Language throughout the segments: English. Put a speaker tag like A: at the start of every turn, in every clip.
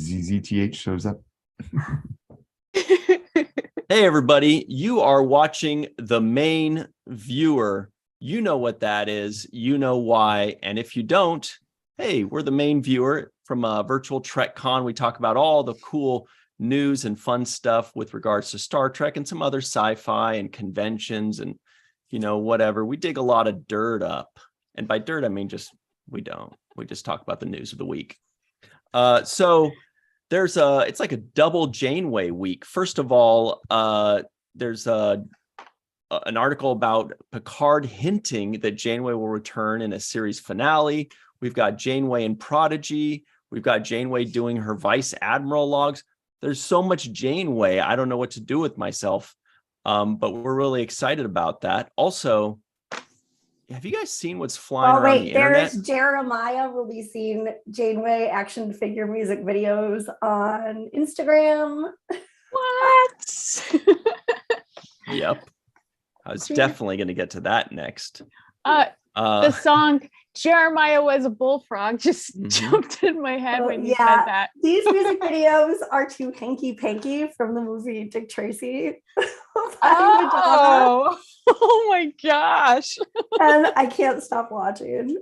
A: ZZTH shows up.
B: Hey, everybody. You are watching The Main Viewer. You know what that is. You know why. And if you don't, hey, we're The Main Viewer from Virtual Trek Con. We talk about all the cool news and fun stuff with regards to Star Trek and some other sci-fi and conventions and, whatever. We dig a lot of dirt up. And by dirt, I mean we don't. We just talk about the news of the week. So it's like a double Janeway week. First of all, there's an article about Picard hinting that Janeway will return in a series finale. We've got Janeway in Prodigy. We've got Janeway doing her Vice Admiral logs. There's so much Janeway. I don't know what to do with myself. But we're really excited about that. Also, have you guys seen what's flying around the internet?
C: There's Jeremiah releasing Janeway action figure music videos on Instagram.
D: What?
B: Yep. I was definitely going to get to that next.
D: The song Jeremiah Was a Bullfrog just jumped in my head when you said that.
C: These music videos are to Hanky Panky from the movie Dick Tracy.
D: Oh my gosh.
C: And I can't stop watching.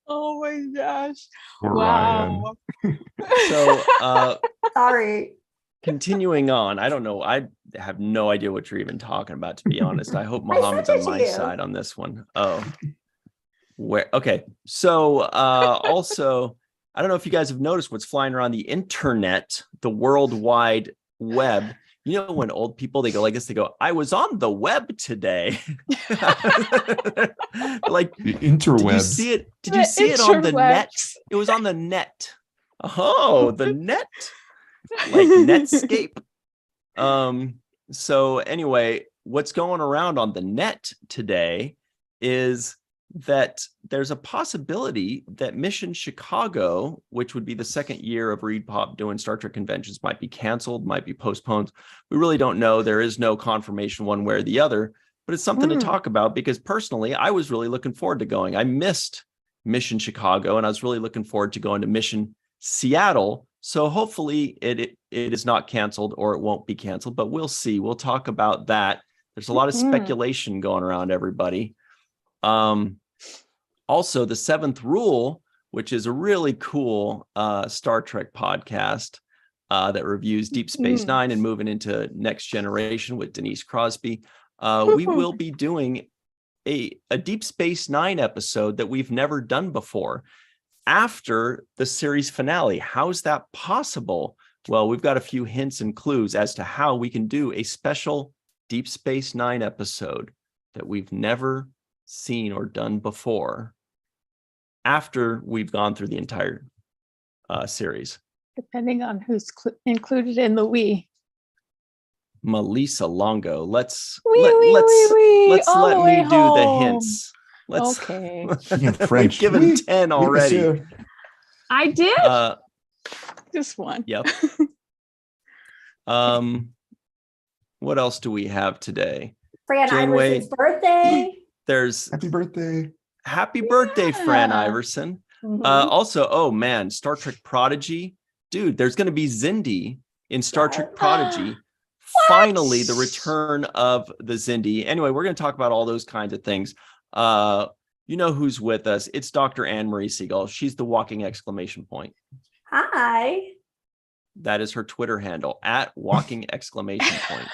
D: Oh my gosh.
A: Wow.
B: So
C: sorry.
B: Continuing on, I don't know. I have no idea what you're even talking about, to be honest. I hope Muhammad's on my side on this one. Oh, okay. So also, I don't know if you guys have noticed what's flying around the internet, the World Wide Web. You know, when old people, they go like this, they go, I was on the web today. Like
A: the interwebs.
B: Did you see it on the net? It was on the net. Oh, the net. Like Netscape. So anyway, what's going around on the net today is that there's a possibility that Mission Chicago, which would be the second year of Reed Pop doing Star Trek conventions, might be canceled, might be postponed. We really don't know. There is no confirmation one way or the other, but it's something to talk about because personally, I was really looking forward to going. I missed Mission Chicago and I was really looking forward to going to Mission Seattle. So hopefully it is not canceled or it won't be canceled, but we'll see. We'll talk about that. There's a lot of speculation going around, everybody. Also, The Seventh Rule, which is a really cool Star Trek podcast that reviews Deep Space Nine and moving into Next Generation with Denise Crosby. We will be doing a Deep Space Nine episode that we've never done before. After the series finale. How's that possible? Well, we've got a few hints and clues as to how we can do a special Deep Space Nine episode that we've never seen or done before after we've gone through the entire series.
D: Depending on who's included in the we.
B: Melissa Longo. Let's
D: let
B: me do the hints.
D: Okay.
B: We've given 10 already.
D: I did. Just one.
B: Yep. What else do we have today?
C: Fran Iverson's birthday.
B: There's Happy birthday, Fran Iverson. Also, oh man, Star Trek Prodigy. Dude, there's going to be Xindi in Star Trek Prodigy. Finally, the return of the Xindi. Anyway, we're going to talk about all those kinds of things. You know who's with us. It's Dr. Anne-Marie Siegel. She's the walking exclamation point.
C: Hi.
B: That is her Twitter handle, @walking exclamation point.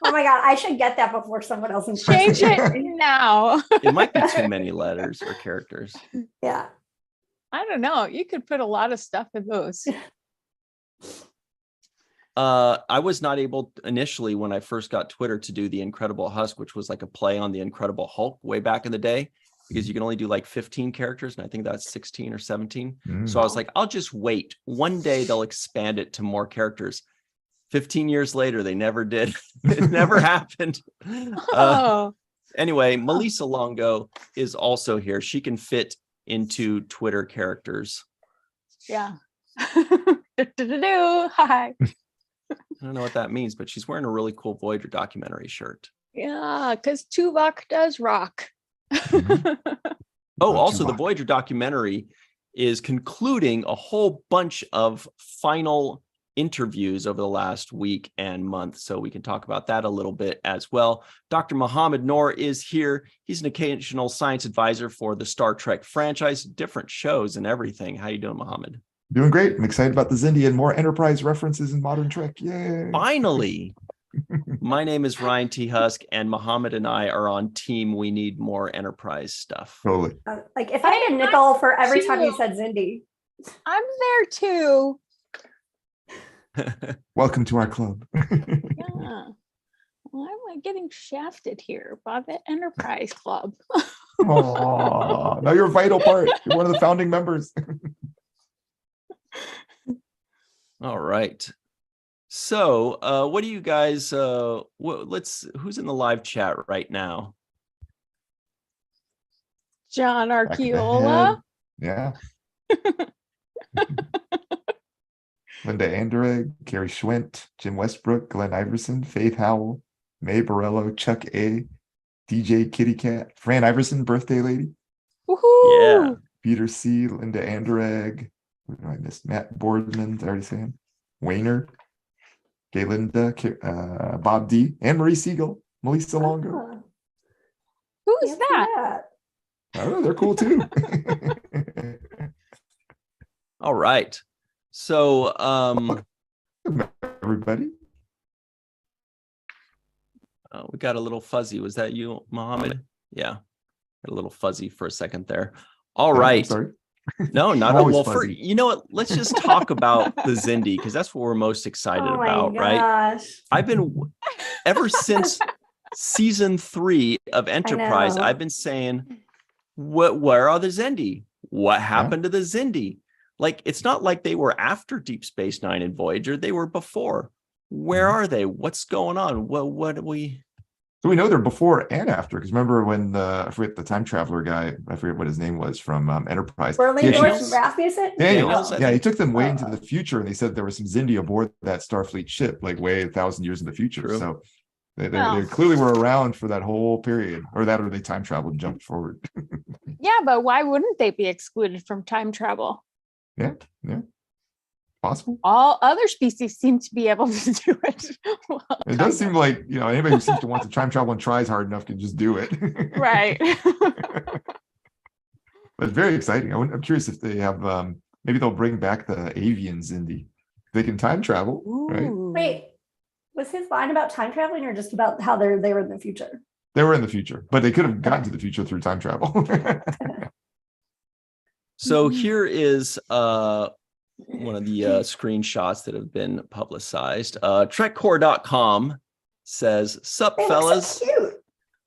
C: Oh my God, I should get that before someone else
D: change it now.
B: It might be too many letters or characters.
C: Yeah.
D: I don't know. You could put a lot of stuff in those.
B: I was not able initially when I first got Twitter to do the Incredible Husk, which was like a play on the Incredible Hulk way back in the day, because you can only do like 15 characters. And I think that's 16 or 17. So I was like, I'll just wait. One day they'll expand it to more characters. 15 years later, they never did. It never happened. Anyway, Melissa Longo is also here. She can fit into Twitter characters.
D: Yeah. Hi.
B: I don't know what that means, but she's wearing a really cool Voyager documentary shirt.
D: Yeah, because Tuvok does rock.
B: Oh, also the Voyager documentary is concluding a whole bunch of final interviews over the last week and month. So we can talk about that a little bit as well. Dr. Mohammed Noor is here. He's an occasional science advisor for the Star Trek franchise, different shows and everything. How you doing, Mohammed?
A: Doing great. I'm excited about the Xindi and more Enterprise references in modern Trek. Yay.
B: Finally. My name is Ryan T. Husk, and Mohammed and I are on team. We need more Enterprise stuff.
A: Totally.
C: Like if I had a nickel for every time you said Xindi.
D: I'm there too.
A: Welcome to our club.
D: Yeah. Why am I getting shafted here by the Enterprise Club?
A: Oh, now you're a vital part. You're one of the founding members.
B: All right. So, what do you guys? Who's in the live chat right now?
D: John
A: Back in the
D: Archeola.
A: head. Yeah. Linda Anderegg, Carrie Schwent, Jim Westbrook, Glenn Iverson, Faith Howell, May Borello, Chuck A, DJ Kitty Cat, Fran Iverson, birthday lady.
D: Woohoo!
B: Yeah.
A: Peter C, Linda Anderegg. Who did I miss? Matt Boardman, did I already say him? Wayner, Gaylinda, Bob D, Anne Marie Siegel, Melissa Longo.
D: Who is
C: Fancy
D: that?
A: I don't know, they're cool too.
B: All right. So,
A: Everybody.
B: we got a little fuzzy. Was that you, Mohammed? Yeah. Got a little fuzzy for a second there. All
A: I'm
B: right.
A: sorry.
B: No, not
A: I'm
B: at all.
A: always
B: Well,
A: fuzzy.
B: you know what? Let's just talk about the Xindi, because that's what we're most excited
C: Oh my
B: about, right?
C: gosh.
B: I've been ever since season 3 of Enterprise,
C: know.
B: I've been saying, where are the Xindi? What happened to the Xindi? Like, it's not like they were after Deep Space Nine and Voyager, they were before. Where are they? What's going on? What do we?
A: So we know they're before and after, because remember when I forget the time traveler guy, I forget what his name was from Enterprise.
C: Burley
A: He
B: Daniels?
C: North Rasmussen?
B: Daniels, I
A: Yeah, he
B: think.
A: took them way into the future, and they said there was some Xindi aboard that Starfleet ship, like way 1,000 years in the future.
B: True.
A: So they
D: Well.
A: clearly were around for that whole period, or they time traveled and jumped forward.
D: Yeah, but why wouldn't they be excluded from time travel?
A: Yeah, possible.
D: All other species seem to be able to do it. Well,
A: It does seem like anybody who seems to want to time travel and tries hard enough can just do it.
D: right.
A: But it's very exciting. I'm curious if they have maybe they'll bring back the avian Xindi. They can time travel, right?
D: Ooh.
C: Wait, was his line about time traveling or just about how they were in the future?
A: They were in the future, but they could have gotten to the future through time travel.
B: So
D: Mhm.
B: here is one of the screenshots that have been publicized. TrekCore.com says, "Sup,
C: They look
B: fellas,"
C: so cute.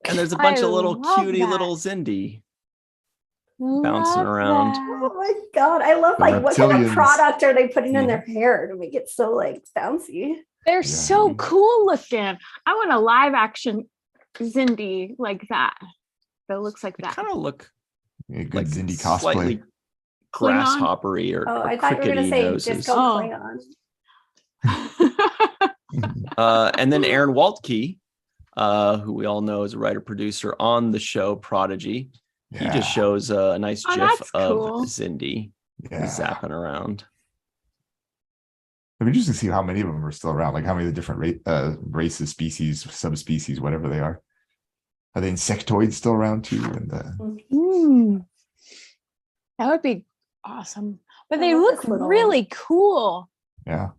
B: and there's a bunch
D: I
B: of little
D: love
B: cutie
D: that.
B: little Xindi. Bouncing
D: Love
B: around.
D: that.
C: Oh my god, I love
A: The
C: like what kind of
A: reptilians.
C: product are they putting in
A: Yeah.
C: their hair to make it so like bouncy?
D: They're
A: Yeah.
D: so cool looking. I want a live action Xindi like that. That looks like
B: They
D: that.
B: kind of look
A: Yeah, good
B: like
A: Xindi cosplay.
B: slightly
D: Klingon?
B: grasshoppery or,
C: Oh,
B: or
C: I thought you were gonna
B: crickety
C: say
B: noses.
C: disco
D: Oh.
C: Klingon.
B: And then Aaron Waltke, who we all know is a writer producer on the show Prodigy. He
A: Yeah,
B: just shows a nice
D: Oh,
B: gif
D: that's
B: of
D: cool.
B: Xindi
A: yeah.
B: zapping around.
A: I mean, just to see how many of them are still around, like how many of the different races, species, subspecies, whatever they are. Are the insectoids still around too? And
D: Mm. That would be awesome. But
C: I
D: they
C: love
D: look
C: this little-
D: really cool.
A: yeah,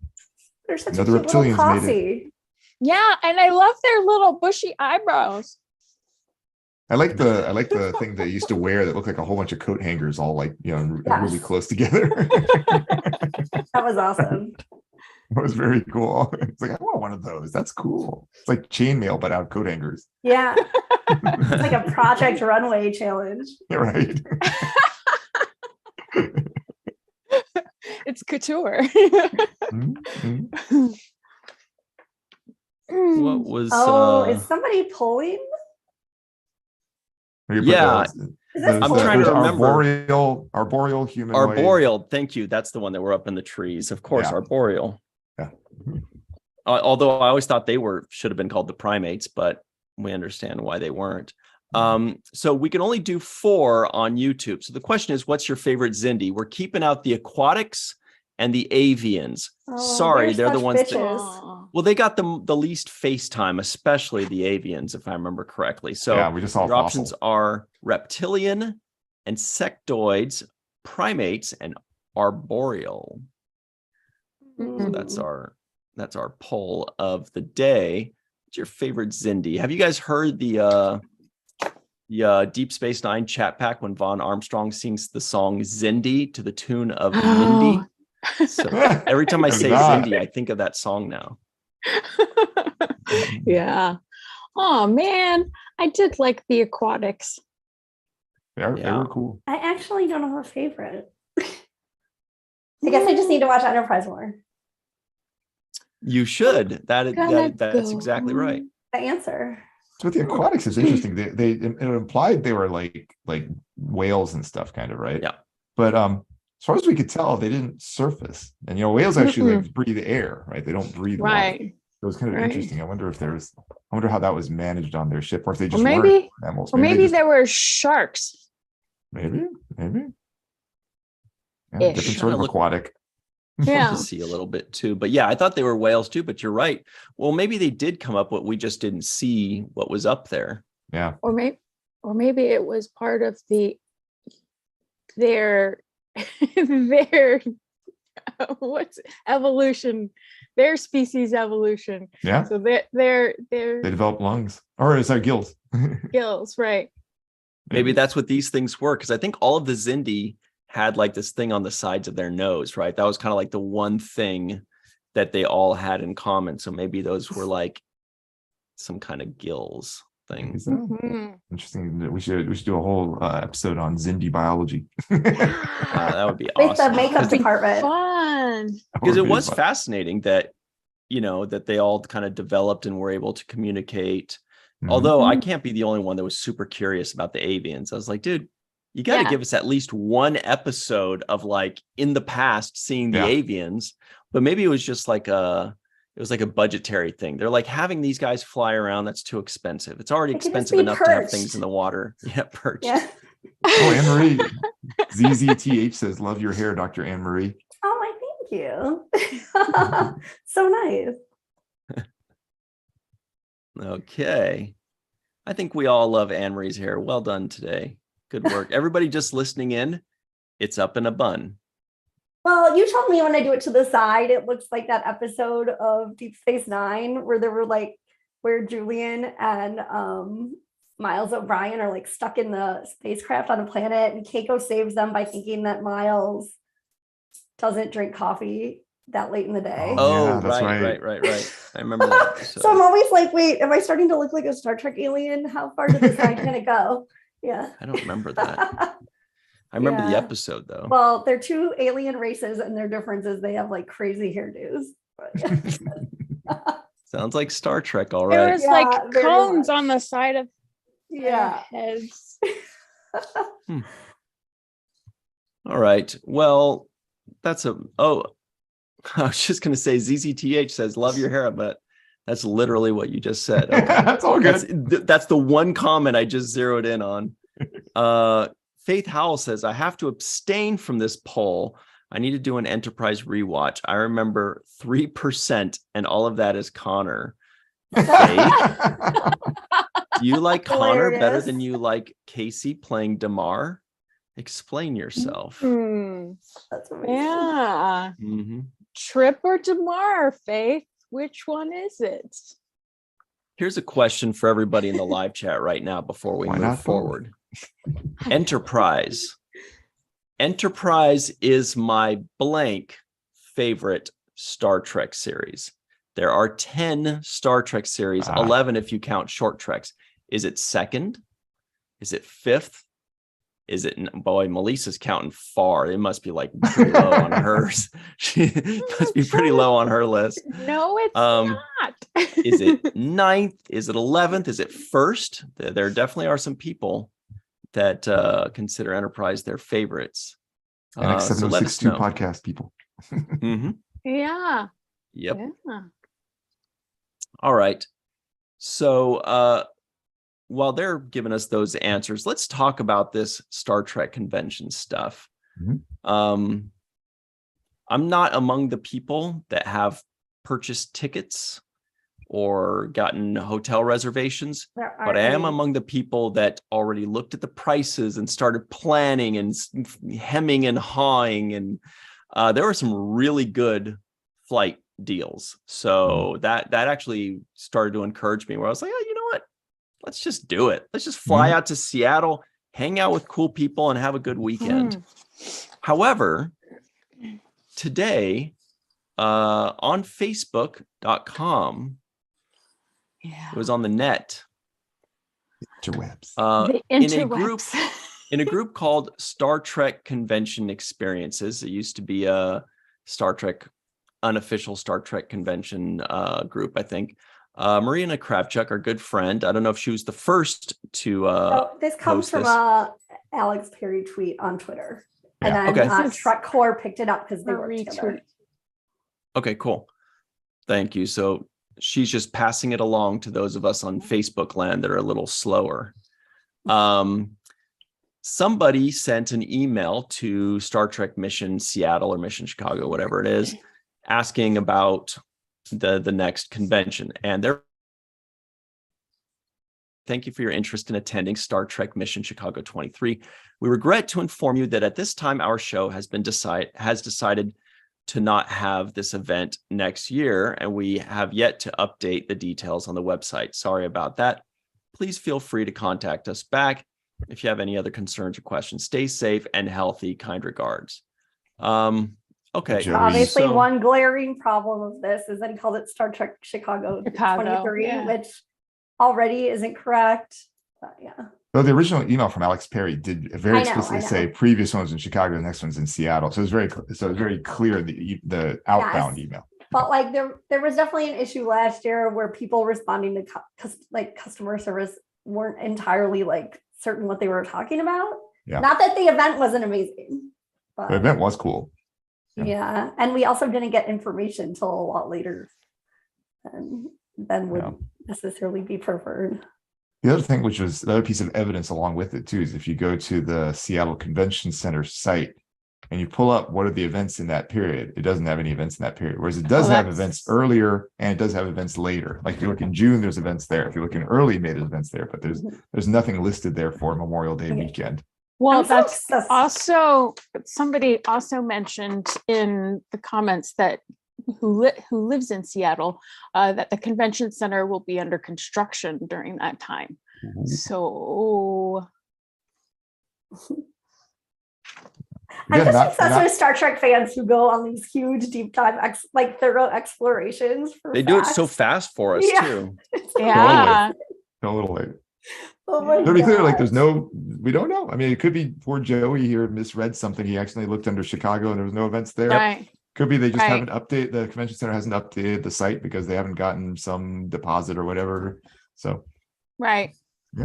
C: They're such
A: The
C: a cute little
A: reptilians made
C: posse.
D: Yeah, and I love their little bushy eyebrows.
A: I like the thing they used to wear that looked like a whole bunch of coat hangers, all like really
C: Yes.
A: close together.
C: That was awesome.
A: It was very cool. It's like I want one of those. That's cool. It's like chainmail, but out of coat hangers.
C: Yeah. It's like a Project Runway challenge.
A: Yeah, right.
D: It's couture.
A: Mhm.
B: What was
C: Oh, is somebody pulling?
A: Maybe put
B: Yeah.
C: Is this
B: I'm
C: pulling?
B: trying to remember.
A: Arboreal humanoid.
B: Arboreal? Thank you. That's the one that were up in the trees. Of course,
A: Yeah.
B: arboreal.
A: Yeah.
B: Although I always thought they should have been called the primates, but we understand why they weren't. So we can only do 4 on YouTube. So the question is, what's your favorite Xindi? We're keeping out the aquatics and the avians. Sorry, they're the ones that, well, they got the least face time, especially the avians, if I remember correctly. So
A: yeah, we just saw
B: your options are reptilian, insectoids, primates, and arboreal. So that's our poll of the day. What's your favorite Xindi? Have you guys heard the Deep Space Nine chat pack when Vaughn Armstrong sings the song Xindi to the tune of Mindy? So every time I say Xindi, I think of that song now.
D: Yeah. Oh man, I did like the aquatics.
A: They were cool.
C: I actually don't have a favorite. I guess I just need to watch Enterprise more.
B: You should. That's exactly right.
C: The answer.
A: So with the aquatics is interesting. They it implied they were like whales and stuff, kind of, right?
B: Yeah.
A: But as far as we could tell, they didn't surface. And whales actually like breathe air, right? They don't breathe water. So it was kind of interesting. I wonder how that was managed on their ship, or if they just weren't mammals.
D: Or maybe there were sharks.
A: Maybe. Yeah, different sort of aquatic.
D: Yeah.
B: To see a little bit too. But yeah, I thought they were whales too, but you're right. Well, maybe they did come up, but we just didn't see what was up there.
A: Yeah.
D: Or maybe it was part of their what's evolution, their species evolution.
A: Yeah.
D: So they
A: developed lungs, or is that gills?
D: Gills, right?
B: Maybe that's what these things were, because I think all of the Xindi had like this thing on the sides of their nose, right? That was kind of like the one thing that they all had in common. So maybe those were like some kind of gills things.
A: Interesting. We should do a whole episode on Xindi biology.
B: That would be
C: With
B: awesome.
C: the makeup department.
D: Fun.
B: Because it was fascinating that, that they all kind of developed and were able to communicate. Although I can't be the only one that was super curious about the avians. I was like, dude, you got to give us at least one episode of like in the past seeing the avians. But maybe it was just like a budgetary thing. They're like, having these guys fly around, that's too expensive. It's already expensive enough to have things in the water. Yeah, perched.
C: Yeah.
A: Oh, Anne Marie. ZZTH says, love your hair, Dr. Anne Marie.
C: Oh, my thank you. So nice.
B: Okay. I think we all love Anne Marie's hair. Well done today. Good work. Everybody just listening in, it's up in a bun.
C: Well, you told me when I do it to the side, it looks like that episode of Deep Space Nine where where Julian and Miles O'Brien are like stuck in the spacecraft on a planet, and Keiko saves them by thinking that Miles doesn't drink coffee that late in the day.
B: Oh,
A: yeah, that's
B: right. I remember that episode.
C: So I'm always like, wait, am I starting to look like a Star Trek alien? How far did the side kind of go? Yeah.
B: I don't remember that. I remember the episode though.
C: Well, they're two alien races, and their difference is they have like crazy hairdos.
B: Sounds like Star Trek, all right.
D: There was like cones on the side of their heads.
B: All right. Well, I was just going to say ZZTH says, love your hair, but that's literally what you just said. Okay.
A: That's all good.
B: That's the one comment I just zeroed in on. Faith Howell says, I have to abstain from this poll. I need to do an Enterprise rewatch. I remember 3%, and all of that is Connor. Faith, do you like Connor better than you like Casey playing Damar? Explain yourself.
C: That's amazing.
D: Yeah. Trip or Damar, Faith? Which one is it?
B: Here's a question for everybody in the live chat right now before we move forward. Enterprise. Enterprise is my blank favorite Star Trek series. There are 10 Star Trek series, 11 if you count short treks. Is it second? Is it fifth? Is it, boy, Melissa's counting far. It must be like pretty low on hers. She must be pretty low on her list.
D: No, it's not.
B: Is it ninth? Is it 11th? Is it first? There definitely are some people that consider Enterprise their favorites.
A: And
B: so let us know.
A: podcast people.
D: Yeah.
B: Yep.
D: Yeah.
B: All right. So while they're giving us those answers, let's talk about this Star Trek convention stuff. I'm not among the people that have purchased tickets or gotten hotel reservations, but I am among the people that already looked at the prices and started planning and hemming and hawing. And there were some really good flight deals. So that actually started to encourage me, where I was like, oh, you know what? Let's just do it. Let's just fly out to Seattle, hang out with cool people, and have a good weekend. However, today on Facebook.com, it was on the net.
A: Interwebs.
D: The interwebs.
B: in a group called Star Trek Convention Experiences. It used to be a unofficial Star Trek convention group, I think. Marina Kravchuk, our good friend, I don't know if she was the first to
C: this comes from Alex Perry tweet on Twitter.
A: Yeah.
C: And then Trek Core picked it up because they were together.
B: Okay, cool. Thank you. So she's just passing it along to those of us on Facebook land that are a little slower. Somebody sent an email to Star Trek Mission Seattle or Mission Chicago, whatever it is, asking about the next convention. And thank you for your interest in attending Star Trek Mission Chicago 23. We regret to inform you that at this time, our show has decided to not have this event next year, and we have yet to update the details on the website. Sorry about that. Please feel free to contact us back if you have any other concerns or questions. Stay safe and healthy. Kind regards. Okay.
C: Obviously, one glaring problem of this is that he called it Star Trek Chicago 23, which already isn't correct. But yeah.
A: Well, the original email from Alex Perry did very explicitly say previous one's in Chicago, the next one's in Seattle. So it was very clear the outbound email.
C: But like there was definitely an issue last year where people responding to customer service weren't entirely like certain what they were talking about.
A: Yeah.
C: Not that the event wasn't amazing, but
A: the event was cool.
C: Yeah. And we also didn't get information until a lot later than would necessarily be preferred.
A: The other thing, which was the other piece of evidence along with it too, is if you go to the Seattle Convention Center site and you pull up what are the events in that period, it doesn't have any events in that period. Whereas it does have events earlier and it does have events later. Like if you look in June, there's events there. If you look in early May, there's events there, but there's nothing listed there for Memorial Day weekend.
D: Well, that's also somebody also mentioned in the comments that who lives in Seattle, that the convention center will be under construction during that time. So
C: I'm just obsessed with Star Trek fans who go on these huge deep dive thorough explorations.
B: They do it so fast for us too.
D: Yeah.
A: A little late.
C: Oh my
A: to be clear, like we don't know. I mean, it could be poor Joey here misread something. He accidentally looked under Chicago and there was no events there.
D: Right.
A: Could be they just haven't updated, the convention center hasn't updated the site because they haven't gotten some deposit or whatever. So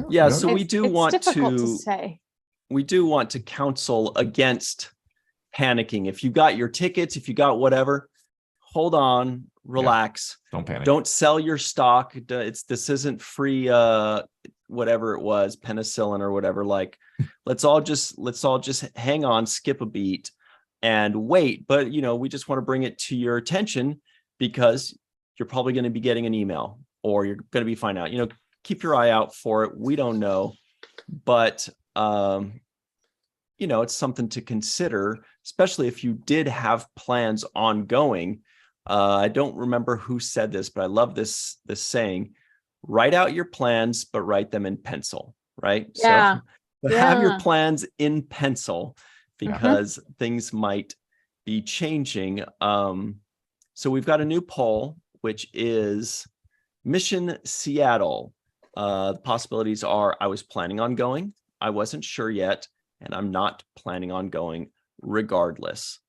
B: yeah, so we do want
D: to say,
B: we do want to counsel against panicking. If you got your tickets, if you got whatever, hold on, relax.
A: Don't panic.
B: Don't sell your stock. This isn't free whatever it was, penicillin or whatever. Like let's all just hang on, skip a beat and wait. But we just want to bring it to your attention because you're probably going to be getting an email or you're going to be finding out. Keep your eye out for it. We don't know, but it's something to consider, especially if you did have plans ongoing. I don't remember who said this, but I love this saying: write out your plans, but write them in pencil. Right?
D: Yeah.
B: So have your plans in pencil because things might be changing. So we've got a new poll, which is Mission Seattle. The possibilities are: I was planning on going, I wasn't sure yet, and I'm not planning on going regardless.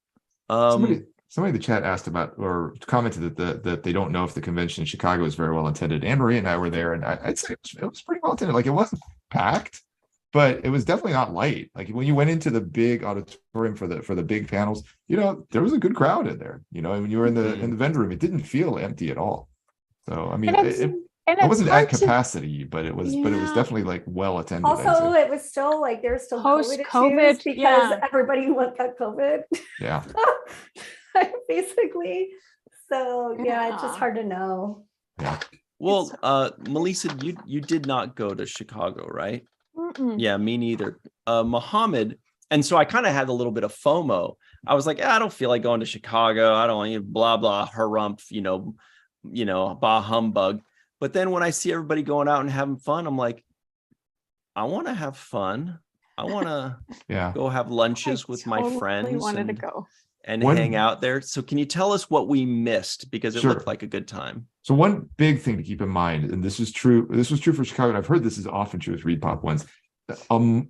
A: Somebody in the chat asked about or commented that they don't know if the convention in Chicago is very well attended. Anne Marie and I were there, and I'd say it was pretty well attended. Like it wasn't packed, but it was definitely not light. Like when you went into the big auditorium for the big panels, there was a good crowd in there. And when you were in the vendor room, it didn't feel empty at all. So I mean,
D: And
A: it wasn't at capacity, but it was definitely like well attended.
C: Also, it was still like there's still
D: post-COVID
C: issues because everybody who got COVID.
A: Yeah.
C: Basically. So it's just hard to know.
A: Yeah.
B: Well, Melissa, you did not go to Chicago, right?
D: Mm-mm.
B: Yeah, me neither. Muhammad, and so I kind of had a little bit of FOMO. I was like, I don't feel like going to Chicago. I don't want blah blah harumph, bah humbug. But then when I see everybody going out and having fun, I'm like, I want to have fun. I want to go have lunches with my friends.
D: Wanted to go
B: and hang out there. So can you tell us what we missed? Because it looked like a good time.
A: So one big thing to keep in mind, and this was true for Chicago, and I've heard this is often true with ReedPop ones,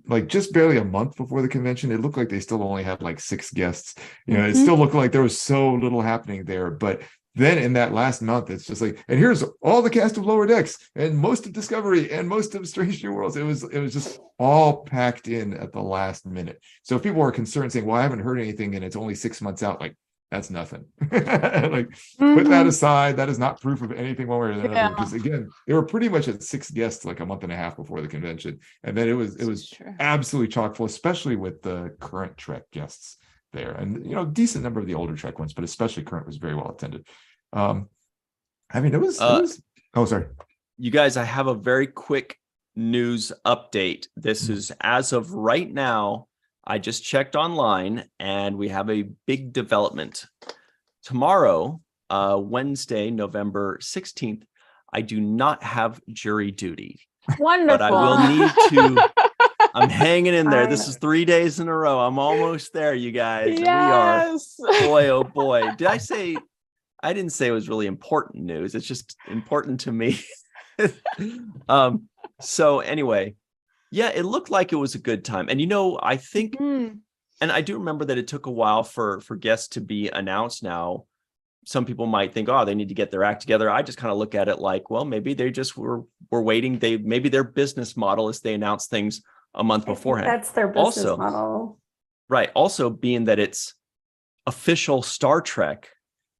A: like just barely a month before the convention, it looked like they still only had like 6 guests. It still looked like there was so little happening there. But then in that last month, it's just like, and here's all the cast of Lower Decks and most of Discovery and most of Strange New Worlds. It was just all packed in at the last minute. So if people are concerned saying, well, I haven't heard anything and it's only 6 months out, like that's nothing. Like put that aside. That is not proof of anything one way or another. Because again, they were pretty much at 6 guests like a month and a half before the convention. And then it was absolutely chock full, especially with the current Trek guests there. And decent number of the older Trek ones, but especially current was very well attended. It was oh, sorry.
B: You guys, I have a very quick news update. This is as of right now. I just checked online and we have a big development. Tomorrow, Wednesday, November 16th, I do not have jury duty.
D: Wonderful.
B: But I will need to. I'm hanging in there. This is 3 days in a row. I'm almost there, you guys.
D: Yes.
B: We are. Boy, oh boy. Did I say? I didn't say it was really important news. It's just important to me. So anyway, yeah, it looked like it was a good time. And I think, and I do remember that it took a while for guests to be announced now. Some people might think, oh, they need to get their act together. I just kind of look at it like, well, maybe they just were waiting. Maybe their business model is they announce things a month beforehand.
C: That's their business model.
B: Right. Also, being that it's official Star Trek,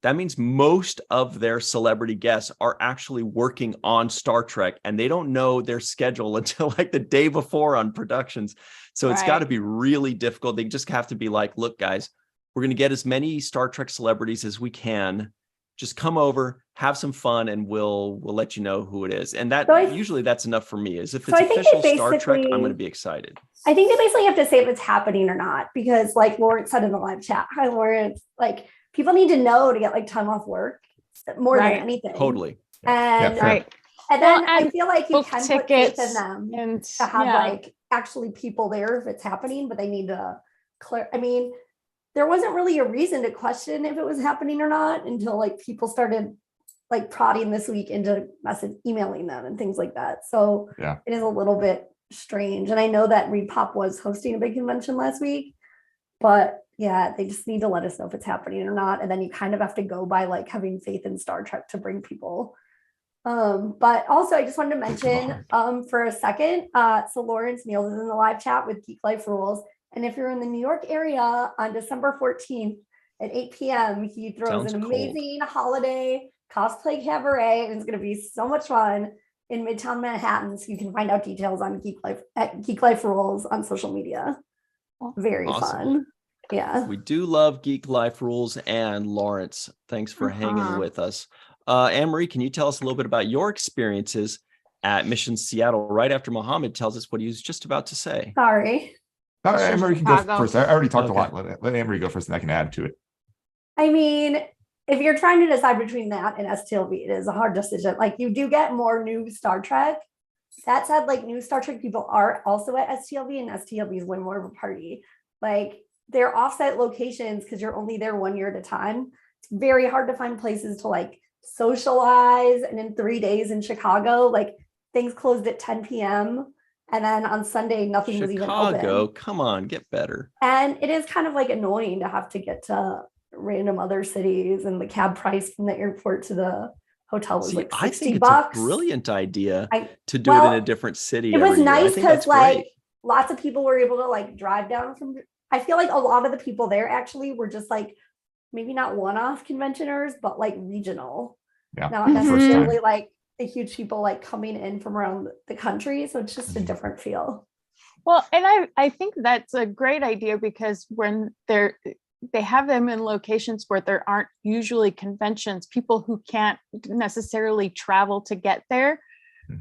B: that means most of their celebrity guests are actually working on Star Trek and they don't know their schedule until like the day before on productions. So it's got to be really difficult. They just have to be like, look, guys, we're going to get as many Star Trek celebrities as we can. Just come over, have some fun, and we'll let you know who it is. And that usually that's enough for me. Is if it's official Star Trek, I'm going to be excited.
C: I think they basically have to say if it's happening or not, because like Lawrence said in the live chat, hi Lawrence, like people need to know to get like time off work more than anything.
B: Totally.
C: And and then I feel like you can put faith in them
D: and
C: to have like actually people there if it's happening, but they need to clear. I mean, there wasn't really a reason to question if it was happening or not until like people started like prodding this week into emailing them and things like that. So it is a little bit strange. And I know that ReedPop was hosting a big convention last week, but they just need to let us know if it's happening or not. And then you kind of have to go by like having faith in Star Trek to bring people. But also I just wanted to mention for a second, so Lawrence Meals is in the live chat with Geek Life Rules. And if you're in the New York area on December 14th at 8 p.m., he throws an amazing holiday cosplay cabaret. And it's going to be so much fun in Midtown Manhattan. So you can find out details on Geek Life Rules on social media. Very fun. Yeah.
B: We do love Geek Life Rules and Lawrence. Thanks for hanging with us. Anne-Marie, can you tell us a little bit about your experiences at Mission Seattle right after Mohammed tells us what he was just about to say?
C: Sorry.
A: Anne-Marie can go first. I already talked a lot. Let Anne-Marie go first and I can add to it.
C: I mean, if you're trying to decide between that and STLV, it is a hard decision. Like you do get more new Star Trek. That said, like new Star Trek people are also at STLV and STLV is way more of a party. Like they're offsite locations because you're only there 1 year at a time. It's very hard to find places to like socialize. And in 3 days in Chicago, like things closed at 10 p.m. And then on Sunday, nothing was even open.
B: Chicago, come on, get better.
C: And it is kind of like annoying to have to get to random other cities, and the cab price from the airport to the hotel was like $60.
B: I think it's a brilliant idea to do it in a different city.
C: It was nice because like lots of people were able to like drive down from. I feel like a lot of the people there actually were just like maybe not one-off conventioners, but like regional.
A: Yeah.
C: Not necessarily like the huge people like coming in from around the country. So it's just a different feel.
D: Well, and I think that's a great idea because when they have them in locations where there aren't usually conventions, people who can't necessarily travel to get there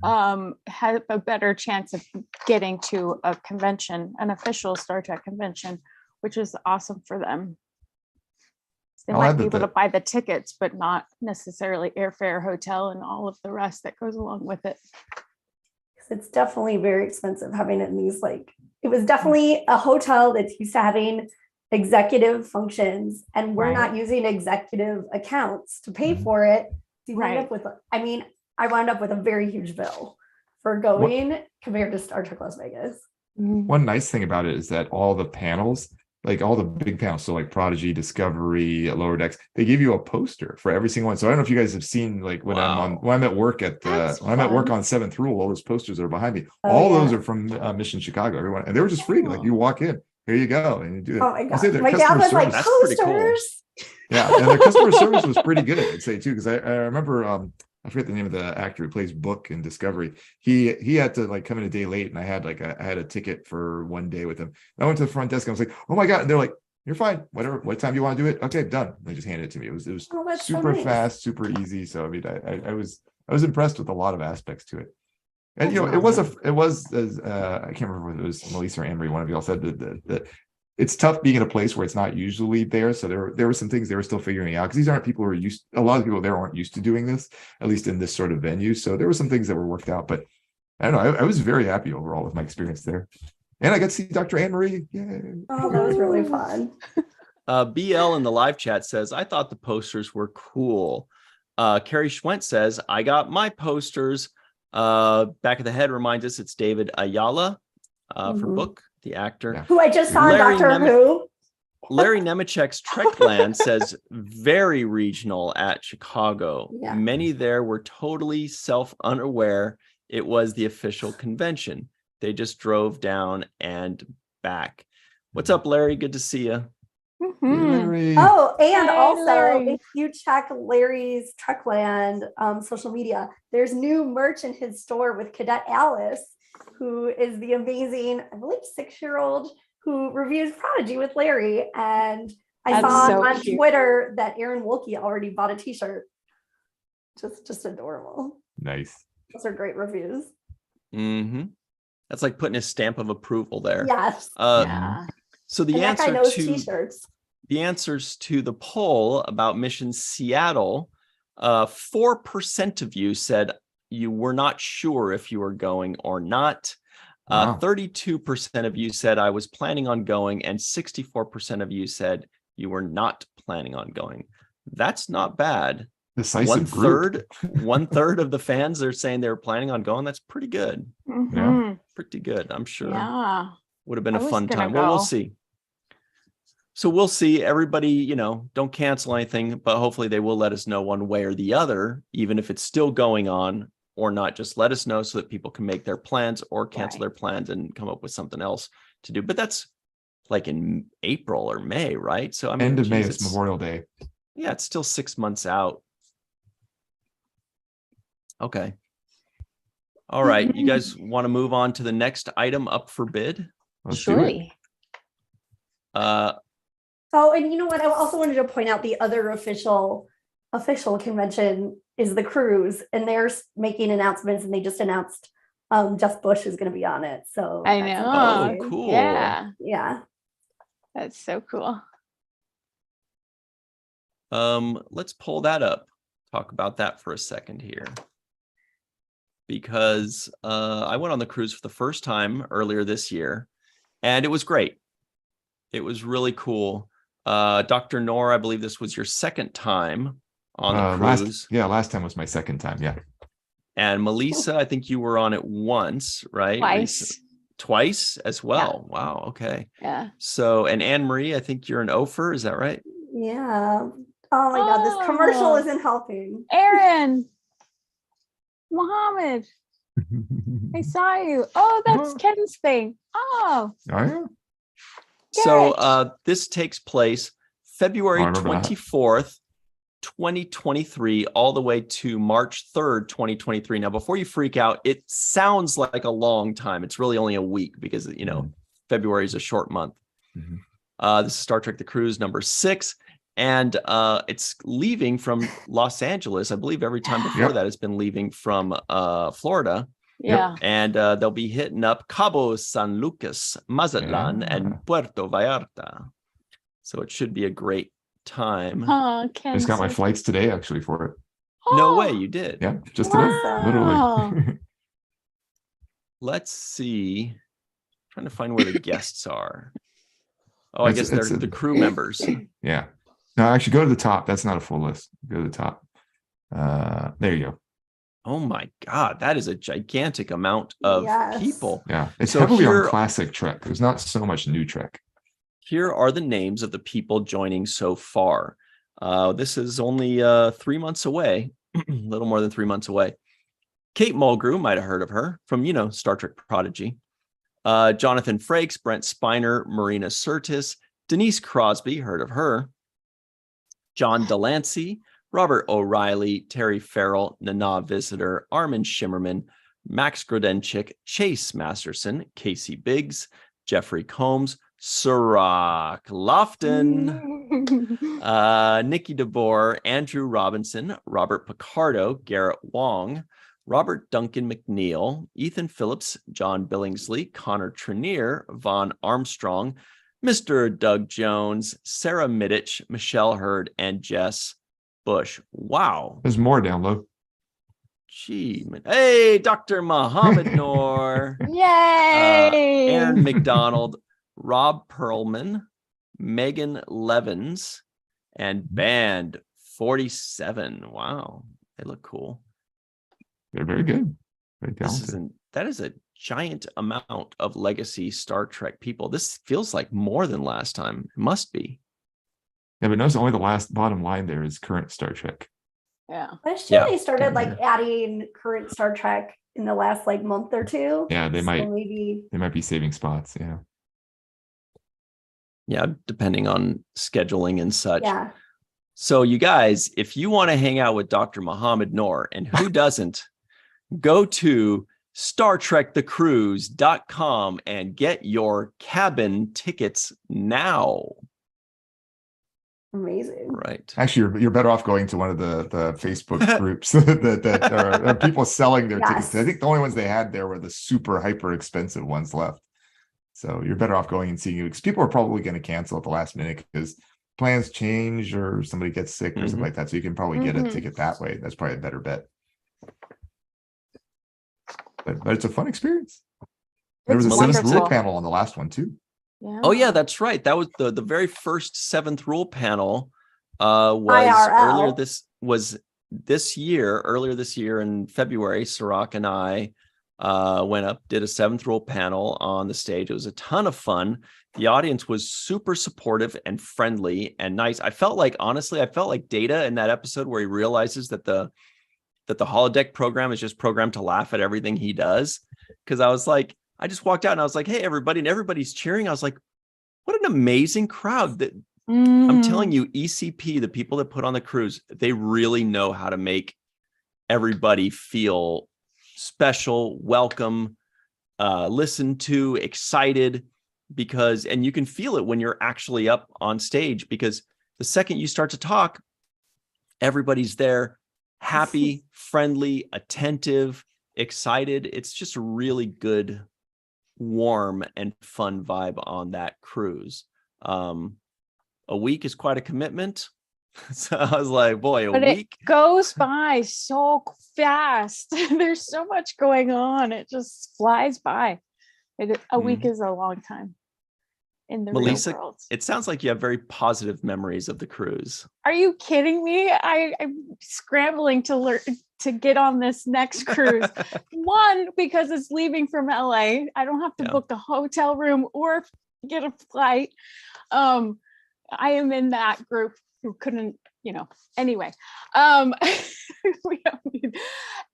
D: have a better chance of getting to a convention, an official Star Trek convention, which is awesome for them. They might be able to buy the tickets, but not necessarily airfare, hotel, and all of the rest that goes along with it.
C: It's definitely very expensive having it in these, like, it was definitely a hotel that's used to having executive functions, and we're not using executive accounts to pay for it. So you wind up with, I mean, I wound up with a very huge bill for going compared to Star Trek Las Vegas.
A: One nice thing about it is that all the panels, like all the big panels, so like Prodigy, Discovery, Lower Decks, they give you a poster for every single one. So I don't know if you guys have seen, like when I'm at work at I'm at work on 7th Rule, all those posters are behind me. All those are from Mission Chicago, everyone, and they were just free. Like you walk in, here you go, and you do it.
C: Oh my god, my dad was like, posters.
A: Yeah, and their customer service was pretty good, I'd say too, because I remember I forget the name of the actor who plays Book in Discovery. He had to like come in a day late, and I had a ticket for one day with him. And I went to the front desk and I was like, oh my god, and they're like, you're fine, whatever, what time you want to do it, okay, done. And they just handed it to me. It was super fast, super easy. So I mean, I was impressed with a lot of aspects to it. And you know, it was I can't remember whether it was Melissa or Anne-Marie, one of y'all said that it's tough being in a place where it's not usually there. So there were some things they were still figuring out, because these aren't people who are a lot of people there aren't used to doing this, at least in this sort of venue. So there were some things that were worked out, but I don't know. I was very happy overall with my experience there. And I got to see Dr. Anne-Marie. Yay.
C: Oh, that was really fun.
B: BL in the live chat says, I thought the posters were cool. Carrie Schwent says, I got my posters. Back of the head reminds us it's David Ayala for Book, the actor.
A: Yeah.
C: Who I just saw in Doctor Who.
B: Larry Nemechek's Trekland says, very regional at Chicago.
C: Yeah.
B: Many there were totally self-unaware it was the official convention. They just drove down and back. What's up, Larry? Good to see you.
A: Larry.
C: Oh, and
D: Hi,
C: also,
D: Larry.
C: if you check Larry's Trekland social media, there's new merch in his store with Cadet Alice, who is the amazing, I believe, 6-year-old who reviews Prodigy with Larry. And I saw on Twitter that Aaron Wolke already bought a t-shirt. Just adorable.
A: Nice.
C: Those are great reviews.
B: That's like putting a stamp of approval there.
C: Yes.
B: So the answers to the poll about Mission Seattle, 4% of you said you were not sure if you were going or not. 32% of you said I was planning on going, and 64% of you said you were not planning on going. That's not bad.
A: Decisive
B: one third of the fans are saying they were planning on going. That's pretty good.
A: Yeah.
B: Pretty good, I'm sure.
D: Yeah.
B: Would have been a fun time. Well, we'll see. So we'll see. Everybody, don't cancel anything, but hopefully they will let us know one way or the other, even if it's still going on or not. Just let us know so that people can make their plans or cancel their plans and come up with something else to do. But that's like in April or May, right? So I mean,
A: end of May is Memorial Day.
B: Yeah, it's still 6 months out. Okay. All right. You guys want to move on to the next item up for bid?
A: Let's do it.
C: Oh, and you know what? I also wanted to point out the other official convention is the cruise, and they're making announcements, and they just announced Jeff Bush is going to be on it. So
D: I know.
B: Oh, cool.
C: Yeah.
D: That's so cool.
B: Let's pull that up. Talk about that for a second here. Because I went on the cruise for the first time earlier this year, and it was great. It was really cool. Dr. Noor, I believe this was your second time on the cruise.
A: Last time was my second time, yeah.
B: And Melissa, I think you were on it once, right? Twice as well. Yeah. Wow, okay.
D: Yeah.
B: So, and Anne-Marie, I think you're an Ofer, is that right?
C: Yeah. Oh my God, this commercial isn't helping.
D: Aaron. Mohammed, I saw you. Oh, that's Ken's thing. Oh,
A: yeah.
B: So this takes place February 24th 2023 all the way to March 3rd, 2023. Now, before you freak out, it sounds like a long time. It's really only a week because, February is a short month. This is Star Trek The Cruise number 6. And it's leaving from Los Angeles. I believe every time before that it's been leaving from Florida.
D: Yeah.
B: And they'll be hitting up Cabo San Lucas, Mazatlan, and Puerto Vallarta. So it should be a great time.
A: I just got my flights today actually for it.
B: No way, you did.
A: Yeah, just today, literally.
B: Let's see. I'm trying to find where the guests are. Oh, I guess they're the crew members.
A: Yeah. No, actually go to the top. That's not a full list. Go to the top. There you go.
B: Oh my God, that is a gigantic amount of people.
A: Yeah, it's heavily on classic Trek. There's not so much new Trek.
B: Here are the names of the people joining so far. This is only 3 months away, a little more than 3 months away. Kate Mulgrew, might have heard of her from, Star Trek Prodigy. Jonathan Frakes, Brent Spiner, Marina Sirtis, Denise Crosby, heard of her. John Delancey, Robert O'Reilly, Terry Farrell, Nana Visitor, Armin Shimmerman, Max Grodenchik, Chase Masterson, Casey Biggs, Jeffrey Combs, Sirach Lofton, Nikki DeBoer, Andrew Robinson, Robert Picardo, Garrett Wong, Robert Duncan McNeil, Ethan Phillips, John Billingsley, Connor Trenier, Vaughn Armstrong, Mr. Doug Jones, Sarah Middich, Michelle Hurd, and Jess Bush. Wow.
A: There's more down low.
B: Gee, hey, Dr. Muhammad Noor.
D: Yay!
B: Aaron McDonald, Rob Perlman, Megan Levins, and Band 47. Wow. They look cool.
A: They're very good. Very talented.
B: That is a giant amount of legacy Star Trek people. This feels like more than last time. It must be.
A: Yeah, but notice only the last bottom line there is current Star Trek.
D: Yeah.
C: They started adding current Star Trek in the last month or two.
A: Yeah, they might be saving spots. Yeah.
B: Yeah, depending on scheduling and such.
C: Yeah.
B: So you guys, if you want to hang out with Dr. Muhammad Noor, and who doesn't, go to StarTrekTheCruise.com and get your cabin tickets now.
C: Amazing.
B: Right.
A: Actually, you're better off going to one of the Facebook groups that are people selling their tickets. I think the only ones they had there were the super hyper expensive ones left. So you're better off going and seeing it because people are probably going to cancel at the last minute because plans change or somebody gets sick or something like that. So you can probably get a ticket that way. That's probably a better bet. But it's a fun experience. There was a seventh rule panel on the last one too.
D: Yeah.
B: Oh yeah, that's right. That was the very first seventh rule panel.
C: IRL.
B: Earlier this year in February. Sirach and I went up, did a seventh rule panel on the stage. It was a ton of fun. The audience was super supportive and friendly and nice. I felt like Data in that episode where he realizes that the holodeck program is just programmed to laugh at everything he does. Because I just walked out and I was like, hey, everybody, and everybody's cheering. I was like, what an amazing crowd. That I'm telling you, ECP, the people that put on the cruise, they really know how to make everybody feel special, welcome, listened to, excited, and you can feel it when you're actually up on stage, because the second you start to talk, everybody's there, happy, friendly, attentive, excited. It's just a really good, warm and fun vibe on that cruise. A week is quite a commitment. So I was like, boy, a week
D: it goes by so fast. There's so much going on. It just flies by. A week is a long time in the
B: Melissa,
D: real world.
B: It sounds like you have very positive memories of the cruise.
D: Are you kidding me? I'm scrambling to learn to get on this next cruise. One, because it's leaving from LA. I don't have to book a hotel room or get a flight. I am in that group who couldn't, anyway. We don't need,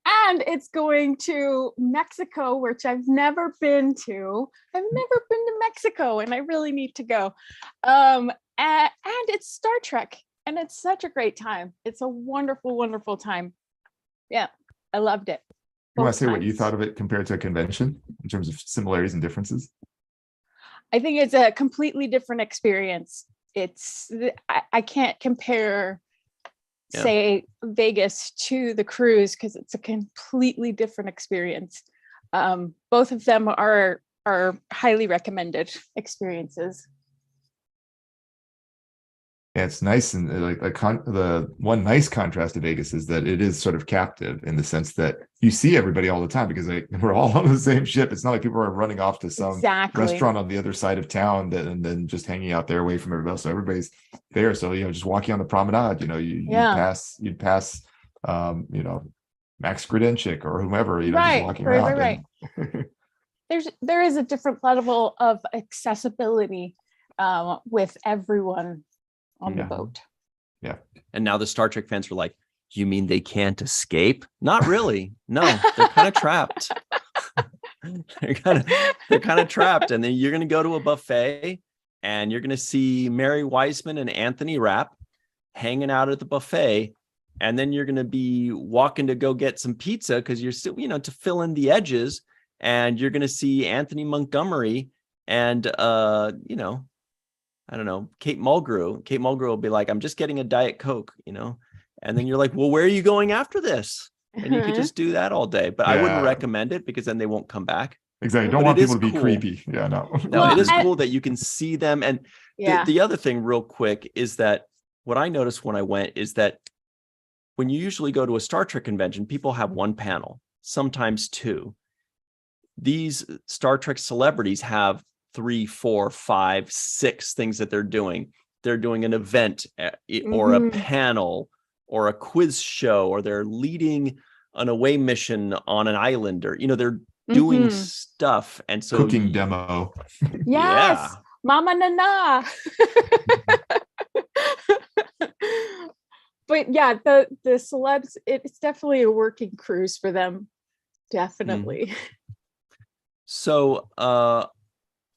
D: and it's going to Mexico, which I've never been to. I've never been to Mexico, and I really need to go. And it's Star Trek. And it's such a great time. It's a wonderful, wonderful time. Yeah, I loved it.
A: You want to say what you thought of it compared to a convention in terms of similarities and differences?
D: I think it's a completely different experience. I can't compare, say, Vegas to the cruise because it's a completely different experience. Both of them are highly recommended experiences.
A: Yeah, it's nice, and the one nice contrast to Vegas is that it is sort of captive in the sense that you see everybody all the time because we're all on the same ship. It's not like people are running off to some restaurant on the other side of town and then just hanging out there away from everybody else. So everybody's there. So just walking on the promenade, you'd pass Max Grudenchik or whomever, just walking around.
D: Right. There is a different level of accessibility with everyone on the boat. Yeah.
B: And now the Star Trek fans are like, you mean they can't escape? Not really. No, they're kind of trapped. they're kind of trapped. And then you're going to go to a buffet and you're going to see Mary Wiseman and Anthony Rapp hanging out at the buffet. And then you're going to be walking to go get some pizza because you're still, to fill in the edges. And you're going to see Anthony Montgomery and, I don't know, Kate Mulgrew. Kate Mulgrew will be like, I'm just getting a Diet Coke, and then you're like, well, where are you going after this? And you could just do that all day. But I wouldn't recommend it because then they won't come back.
A: Exactly. Don't want people to be creepy. Yeah, no.
B: No, it is cool that you can see them. And the other thing real quick is that what I noticed when I went is that when you usually go to a Star Trek convention, people have one panel, sometimes two. These Star Trek celebrities have 3, 4, 5, 6 things that they're doing. They're doing an event or a panel or a quiz show, or they're leading an away mission on an island, or they're doing stuff. And so
A: cooking demo.
D: Yes, Mama Nana. But yeah, the celebs, it's definitely a working cruise for them. Definitely.
B: So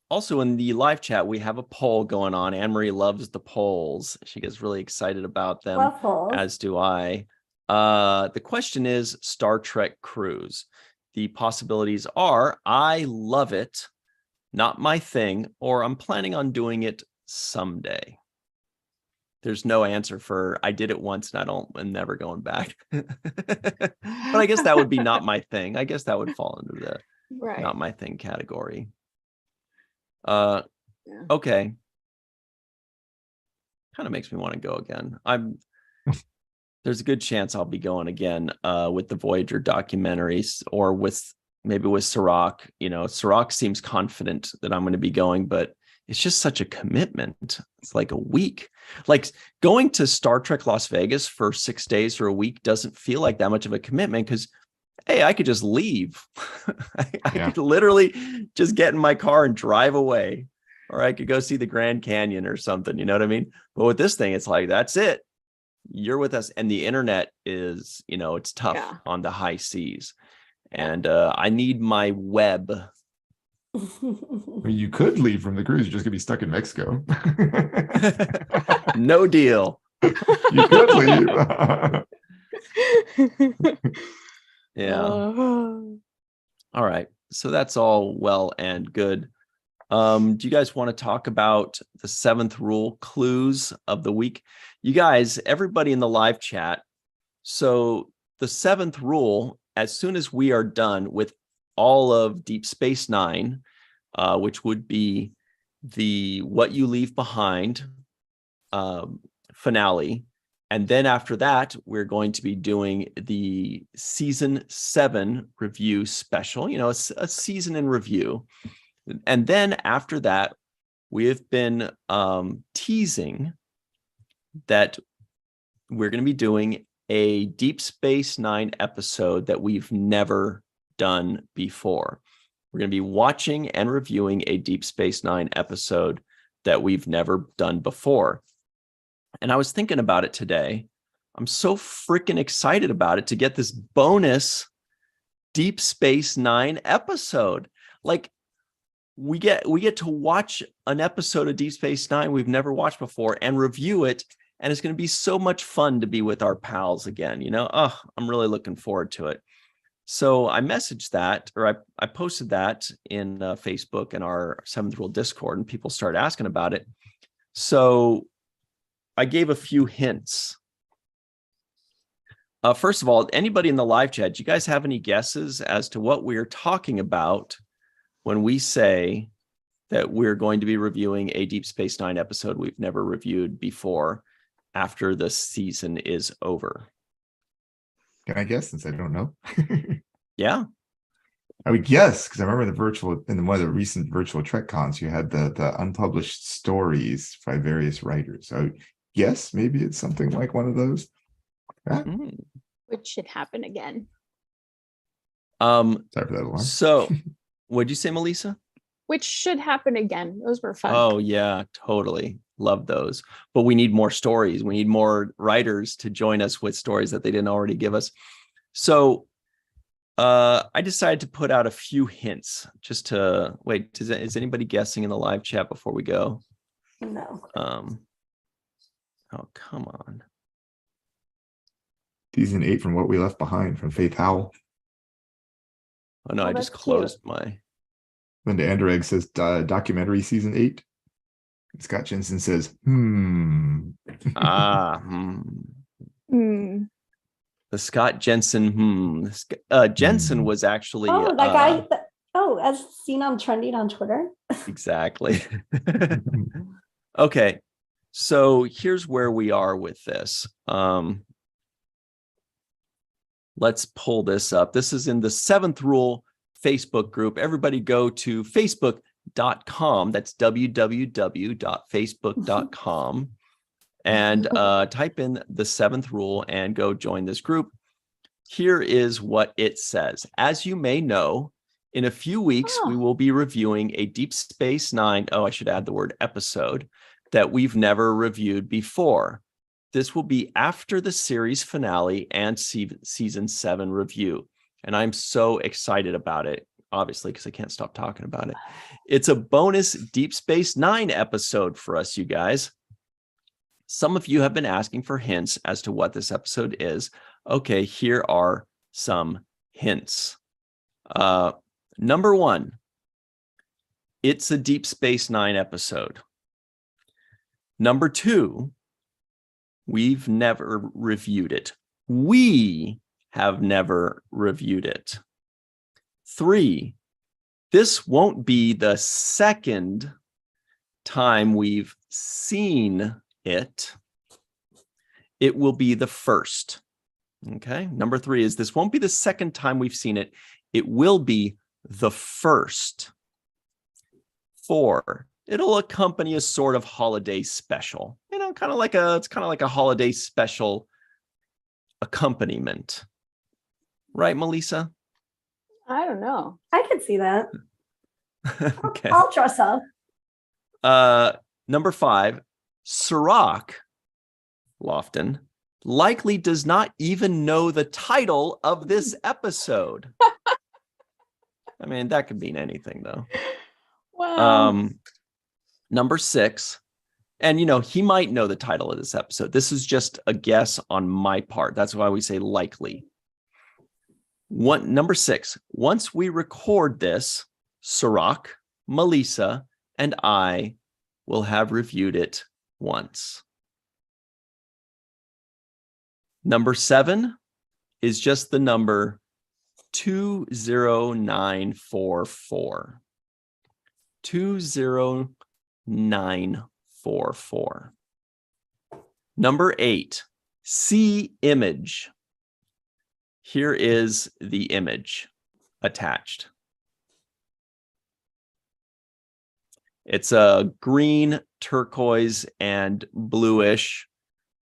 B: also in the live chat, we have a poll going on. Anne-Marie loves the polls. She gets really excited about them, as do I. The question is Star Trek cruise. The possibilities are, I love it, not my thing, or I'm planning on doing it someday. There's no answer for I did it once and I'm never going back. But I guess that would be not my thing. I guess that would fall into the not my thing category. Okay. Kind of makes me want to go again. There's a good chance I'll be going again with the Voyager documentaries, or maybe with Sirach. Sirach seems confident that I'm going to be going, but it's just such a commitment. It's like a week. Like going to Star Trek Las Vegas for 6 days or a week doesn't feel like that much of a commitment because, hey, I could just leave. I could literally just get in my car and drive away, or I could go see the Grand Canyon or something. You know what I mean? But with this thing, it's like, that's it. You're with us. And the internet is, it's tough on the high seas. And I need my web.
A: You could leave from the cruise. You're just going to be stuck in Mexico.
B: No deal.
A: You could leave.
B: Yeah. All right. So that's all well and good. Do you guys want to talk about the 7th rule clues of the week? You guys, everybody in the live chat. So the 7th rule, as soon as we are done with all of Deep Space Nine, which would be the What You Leave Behind finale. And then after that, we're going to be doing the season 7 review special, a season in review. And then after that, we have been teasing that we're going to be doing a Deep Space Nine episode that we've never done before. We're going to be watching and reviewing a Deep Space Nine episode that we've never done before. And I was thinking about it today. I'm so freaking excited about it to get this bonus Deep Space Nine episode. Like we get to watch an episode of Deep Space Nine we've never watched before and review it And it's going to be so much fun to be with our pals again. I'm really looking forward to it. So I messaged that, or I posted that in Facebook and our 7th Rule Discord, and people started asking about it. So I gave a few hints. First of all, anybody in the live chat, do you guys have any guesses as to what we're talking about when we say that we're going to be reviewing a Deep Space Nine episode we've never reviewed before after the season is over?
A: Can I guess, since I don't know?
B: Yeah.
A: I would guess, because I remember in one of the recent virtual Trek cons, you had the unpublished stories by various writers. So yes, maybe it's something like one of those.
D: Which should happen again.
A: Sorry for that alarm.
B: So what'd you say, Melissa?
D: Which should happen again. Those were fun.
B: Oh yeah, totally. Love those. But we need more stories. We need more writers to join us with stories that they didn't already give us. So I decided to put out a few hints just to wait. Is anybody guessing in the live chat before we go?
C: No.
B: Oh, come on.
A: Season 8 from What We Left Behind from Faith Howell.
B: Oh no, I just closed my.
A: Linda Anderegg says documentary season 8. Scott Jensen says,
B: The Scott Jensen, Jensen was actually.
C: Oh, that guy. As seen on trending on Twitter.
B: Exactly. Okay. So here's where we are with this. Let's pull this up. This is in the 7th Rule Facebook group. Everybody go to facebook.com. That's www.facebook.com. And type in the 7th Rule and go join this group. Here is what it says. As you may know, in a few weeks, we will be reviewing a Deep Space Nine. Oh, I should add the word episode that we've never reviewed before. This will be after the series finale and season 7 review. And I'm so excited about it, obviously, because I can't stop talking about it. It's a bonus Deep Space Nine episode for us, you guys. Some of you have been asking for hints as to what this episode is. Okay, here are some hints. Number 1, it's a Deep Space Nine episode. Number 2, we've never reviewed it. We have never reviewed it. 3, this won't be the second time we've seen it. It will be the first. Okay. Number 3 is this won't be the second time we've seen it. It will be the first. 4, it'll accompany a sort of holiday special. It's kind of like a holiday special accompaniment. Right, Melissa?
D: I don't know.
C: I could see that.
B: Okay.
C: I'll dress up.
B: Number 5, Sirach Lofton likely does not even know the title of this episode. I mean, that could mean anything, though.
D: Wow.
B: Number 6, and he might know the title of this episode. This is just a guess on my part. That's why we say likely. Number 6, once we record this, Sirach, Melissa, and I will have reviewed it once. Number 7 is just the number 20944. 20944. Number 8, see image. Here is the image attached. It's a green, turquoise, and bluish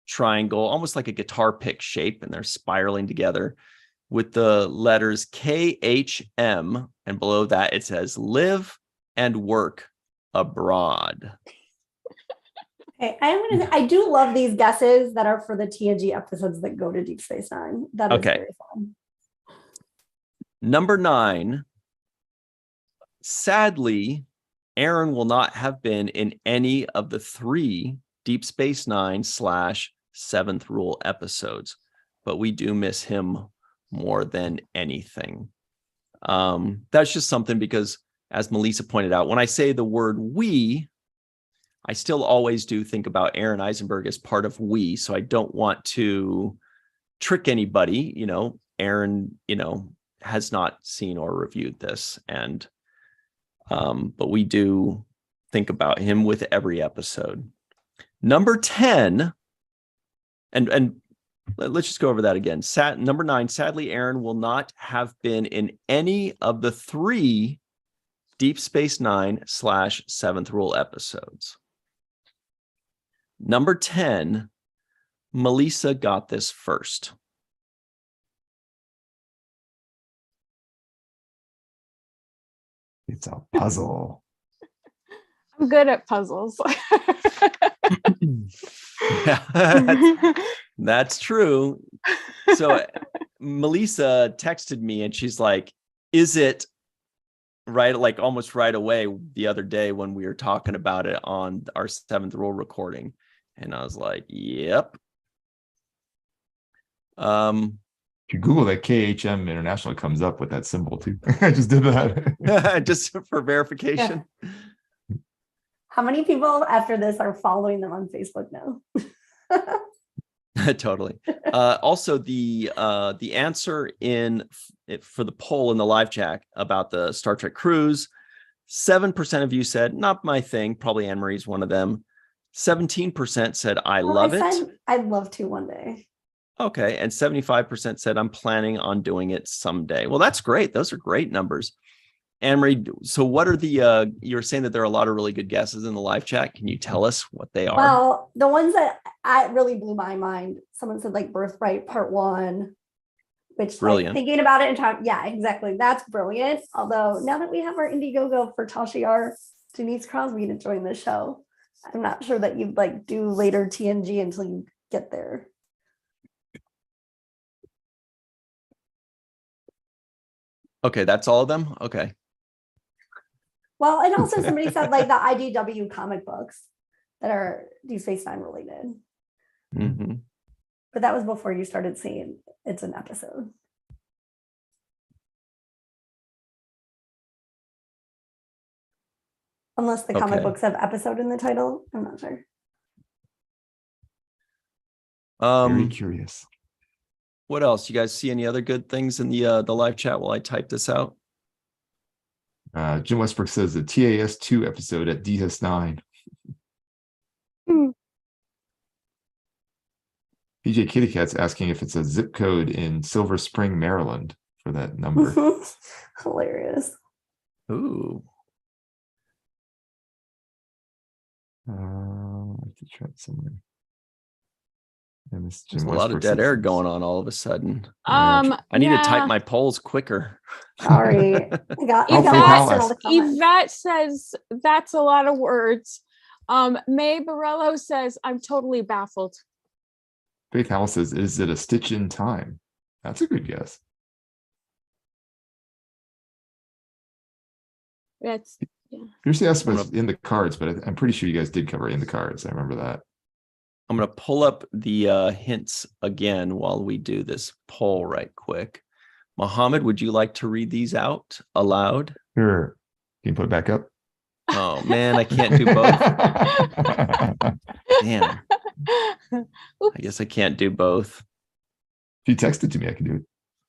B: triangle, almost like a guitar pick shape, and they're spiraling together with the letters KHM, and below that it says live and work abroad.
C: Okay, I do love these guesses that are for the TNG episodes that go to Deep Space Nine. That is very fun.
B: Number 9, sadly, Aaron will not have been in any of the 3 Deep Space Nine / Seventh Rule episodes, but we do miss him more than anything. That's just something because, as Melissa pointed out, when I say the word we, I still always do think about Aaron Eisenberg as part of we. So I don't want to trick anybody. Aaron, has not seen or reviewed this. And, but we do think about him with every episode. Number 10, and let's just go over that again. Number 9, sadly, Aaron will not have been in any of the 3 Deep Space Nine / Seventh Rule episodes. Number 10, Melissa got this first.
A: It's a puzzle.
D: I'm good at puzzles.
B: Yeah, that's true. So Melissa texted me and she's like, is it right? Like almost right away the other day when we were talking about it on our Seventh Rule recording. And I was like, yep.
A: If you Google that, KHM International comes up with that symbol too. I just did that.
B: Just for verification.
C: Yeah. How many people after this are following them on Facebook now?
B: Totally. Also, the answer for the poll in the live chat about the Star Trek cruise, 7% of you said not my thing. Probably Anne Marie's one of them. 17% said I love it.
C: I'd love to one day.
B: Okay, and 75% said I'm planning on doing it someday. Well, that's great. Those are great numbers. Anne Marie, so what are the? You're saying that there are a lot of really good guesses in the live chat. Can you tell us what they are?
C: Well, the ones that really blew my mind. Someone said like Birthright Part 1, which
B: brilliant.
C: Like, thinking about it and talking, yeah, exactly. That's brilliant. Although now that we have our Indiegogo for Tasha Yar, Denise Crosby to join the show, I'm not sure that you'd like do later TNG until you get there.
B: Okay, that's all of them. Okay.
C: Well, and also somebody said like the IDW comic books that are Deep Space Nine related.
B: Mm-hmm.
C: But that was before you started seeing it's an episode. Unless the comic books have episode in the title. I'm not sure.
A: Very curious.
B: What else? You guys see any other good things in the live chat while I type this out?
A: Jim Westbrook says the TAS2 episode at DS9. PJ Kitty Cat's asking if it's a zip code in Silver Spring, Maryland for that number.
C: Hilarious.
B: Ooh.
A: I have to try it somewhere.
B: There's a lot of dead air going on all of a sudden.
D: I
B: need to type my polls quicker.
C: Sorry.
D: Yvette says that's a lot of words. May Borello says I'm totally baffled.
A: Faith Howell says, is it a stitch in time? That's a good guess.
D: That's
A: Here's the estimate in the cards, but I'm pretty sure you guys did cover it in the cards. I remember that.
B: I'm going to pull up the hints again while we do this poll right quick. Mohammed, would you like to read these out aloud?
A: Sure. Can you put it back up?
B: Oh, man, I can't do both. Damn. I guess I can't do both.
A: If you text it to me, I can do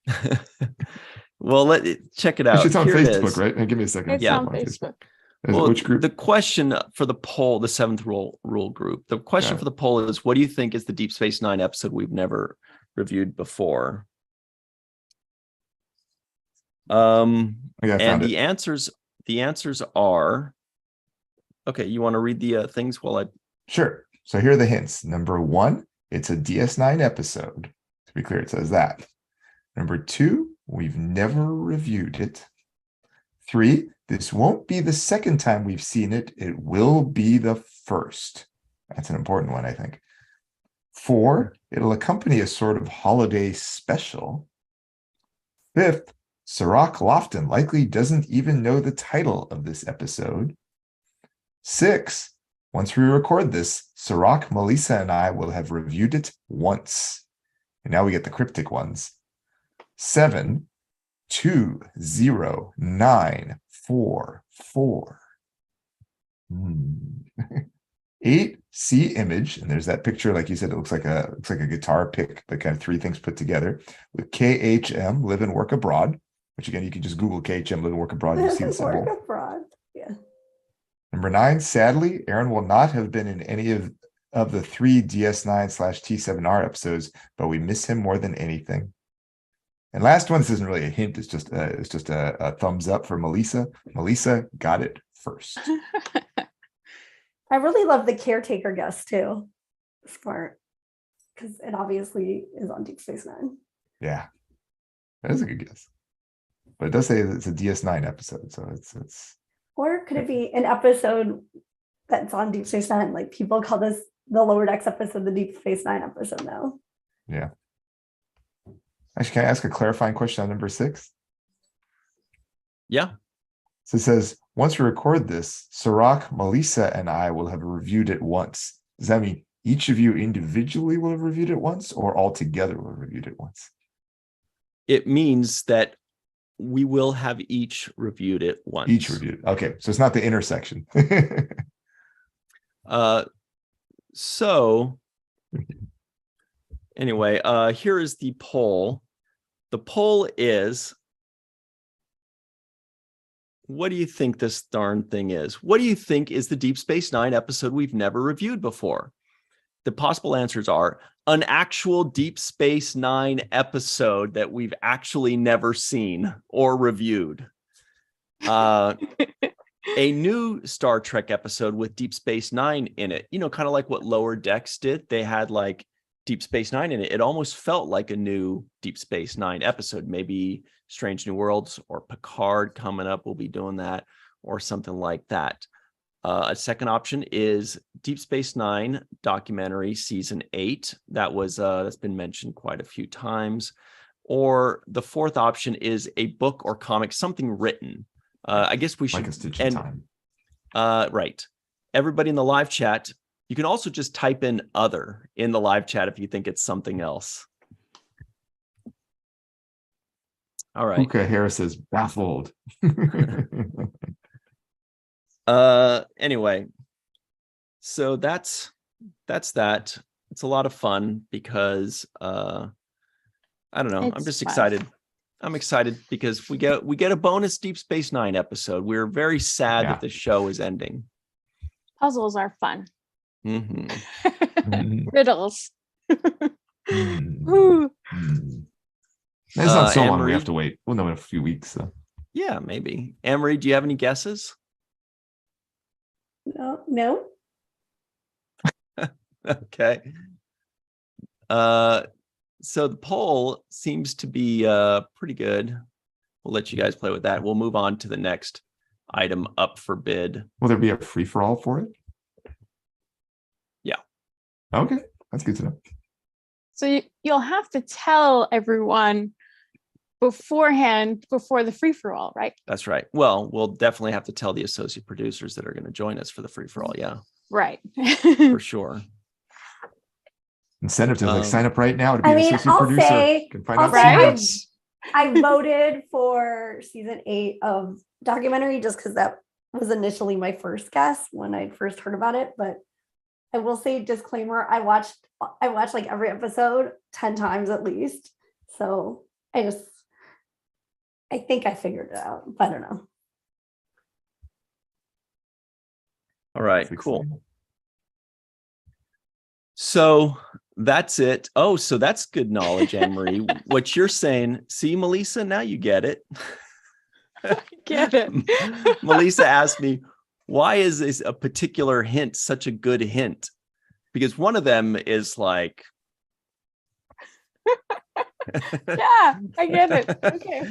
B: it. Well, check it out.
A: It's on
B: Here
A: Facebook, right? Hey, give me a second.
D: It's on Facebook.
B: Well,
A: which group?
B: The question for the poll, the Seventh Rule group, the question for the poll is, what do you think is the Deep Space Nine episode we've never reviewed before? And the answers are, okay, you want to read the things while I...
A: Sure. So here are the hints. Number 1, it's a DS9 episode. To be clear, it says that. Number 2, we've never reviewed it. 3, this won't be the second time we've seen it. It will be the first. That's an important one, I think. 4, it'll accompany a sort of holiday special. 5th, Sirach Lofton likely doesn't even know the title of this episode. 6, Once we record this, Sirach, Melissa, and I will have reviewed it once. And now we get the cryptic ones. 7209444. 8, see image, and there's that picture, like you said, it looks like a guitar pick, the kind of three things put together. With KHM, live and work abroad, which again, you can just Google KHM, live and work abroad, you see the symbol.
C: Work abroad, yeah.
A: Number 9, sadly, Aaron will not have been in any of the 3 DS9/T7R episodes, but we miss him more than anything. And last one, this isn't really a hint, it's just a thumbs up for Melissa. Melissa got it first.
C: I really love the caretaker guest too. Smart. Because it obviously is on Deep Space Nine.
A: Yeah. That is a good guess. But it does say that it's a DS9 episode, so it's
C: Or could it be an episode that's on Deep Space Nine? Like people call this the Lower Decks episode, the Deep Space Nine episode now.
A: Yeah. Actually, can I ask a clarifying question on number 6?
B: Yeah.
A: So it says, once we record this, Sirach, Melissa, and I will have reviewed it once. Does that mean each of you individually will have reviewed it once, or all together will have reviewed it once?
B: It means that we will have each reviewed it once.
A: Each reviewed. Okay, so it's not the intersection.
B: So anyway, here is the poll. The poll is, what do you think this darn thing is? What do you think is the Deep Space Nine episode we've never reviewed before? The possible answers are an actual Deep Space Nine episode that we've actually never seen or reviewed. A new Star Trek episode with Deep Space Nine in it. You know, kind of like what Lower Decks did. They had like Deep Space Nine in it. It almost felt like a new Deep Space Nine episode. Maybe Strange New Worlds or Picard coming up will be doing that, or something like that. A second option is Deep Space Nine documentary season 8. That's been mentioned quite a few times. Or the fourth option is a book or comic, something written. I guess we should
A: like a Stitch in Time.
B: Right. Everybody in the live chat, you can also just type in other in the live chat if you think it's something else. All right.
A: Puka Harris is baffled.
B: Anyway, so that's that. It's a lot of fun because I don't know. I'm just excited. I'm excited because we get a bonus Deep Space Nine episode. We're very sad that the show is ending.
D: Puzzles are fun.
B: Mm-hmm.
D: Riddles.
A: It's not so long. We have to wait. We'll know in a few weeks. So.
B: Yeah, maybe. Anne-Marie, do you have any guesses?
C: No.
B: Okay. So the poll seems to be pretty good. We'll let you guys play with that. We'll move on to the next item up for bid.
A: Will there be a free-for-all for it?
B: Yeah.
A: Okay, that's good to know.
D: So you'll have to tell everyone beforehand, before the free-for-all, right?
B: That's right. Well, we'll definitely have to tell the associate producers that are going to join us for the free-for-all. Yeah.
D: Right.
B: For sure.
A: Incentive to sign up right now to be an associate
C: I'll
A: producer.
C: Say,
A: Can find out
C: I voted for season 8 of documentary just because that was initially my first guess when I first heard about it. But I will say, disclaimer, I watched like every episode 10 times at least. So I think I figured it out. I don't know.
B: All right, cool. So that's it. Oh, so that's good knowledge, Anne-Marie. What you're saying, see, Melissa, now you get it.
D: I get it.
B: Melissa asked me, why is this a particular hint such a good hint? Because one of them is like...
D: Yeah, I get it. Okay.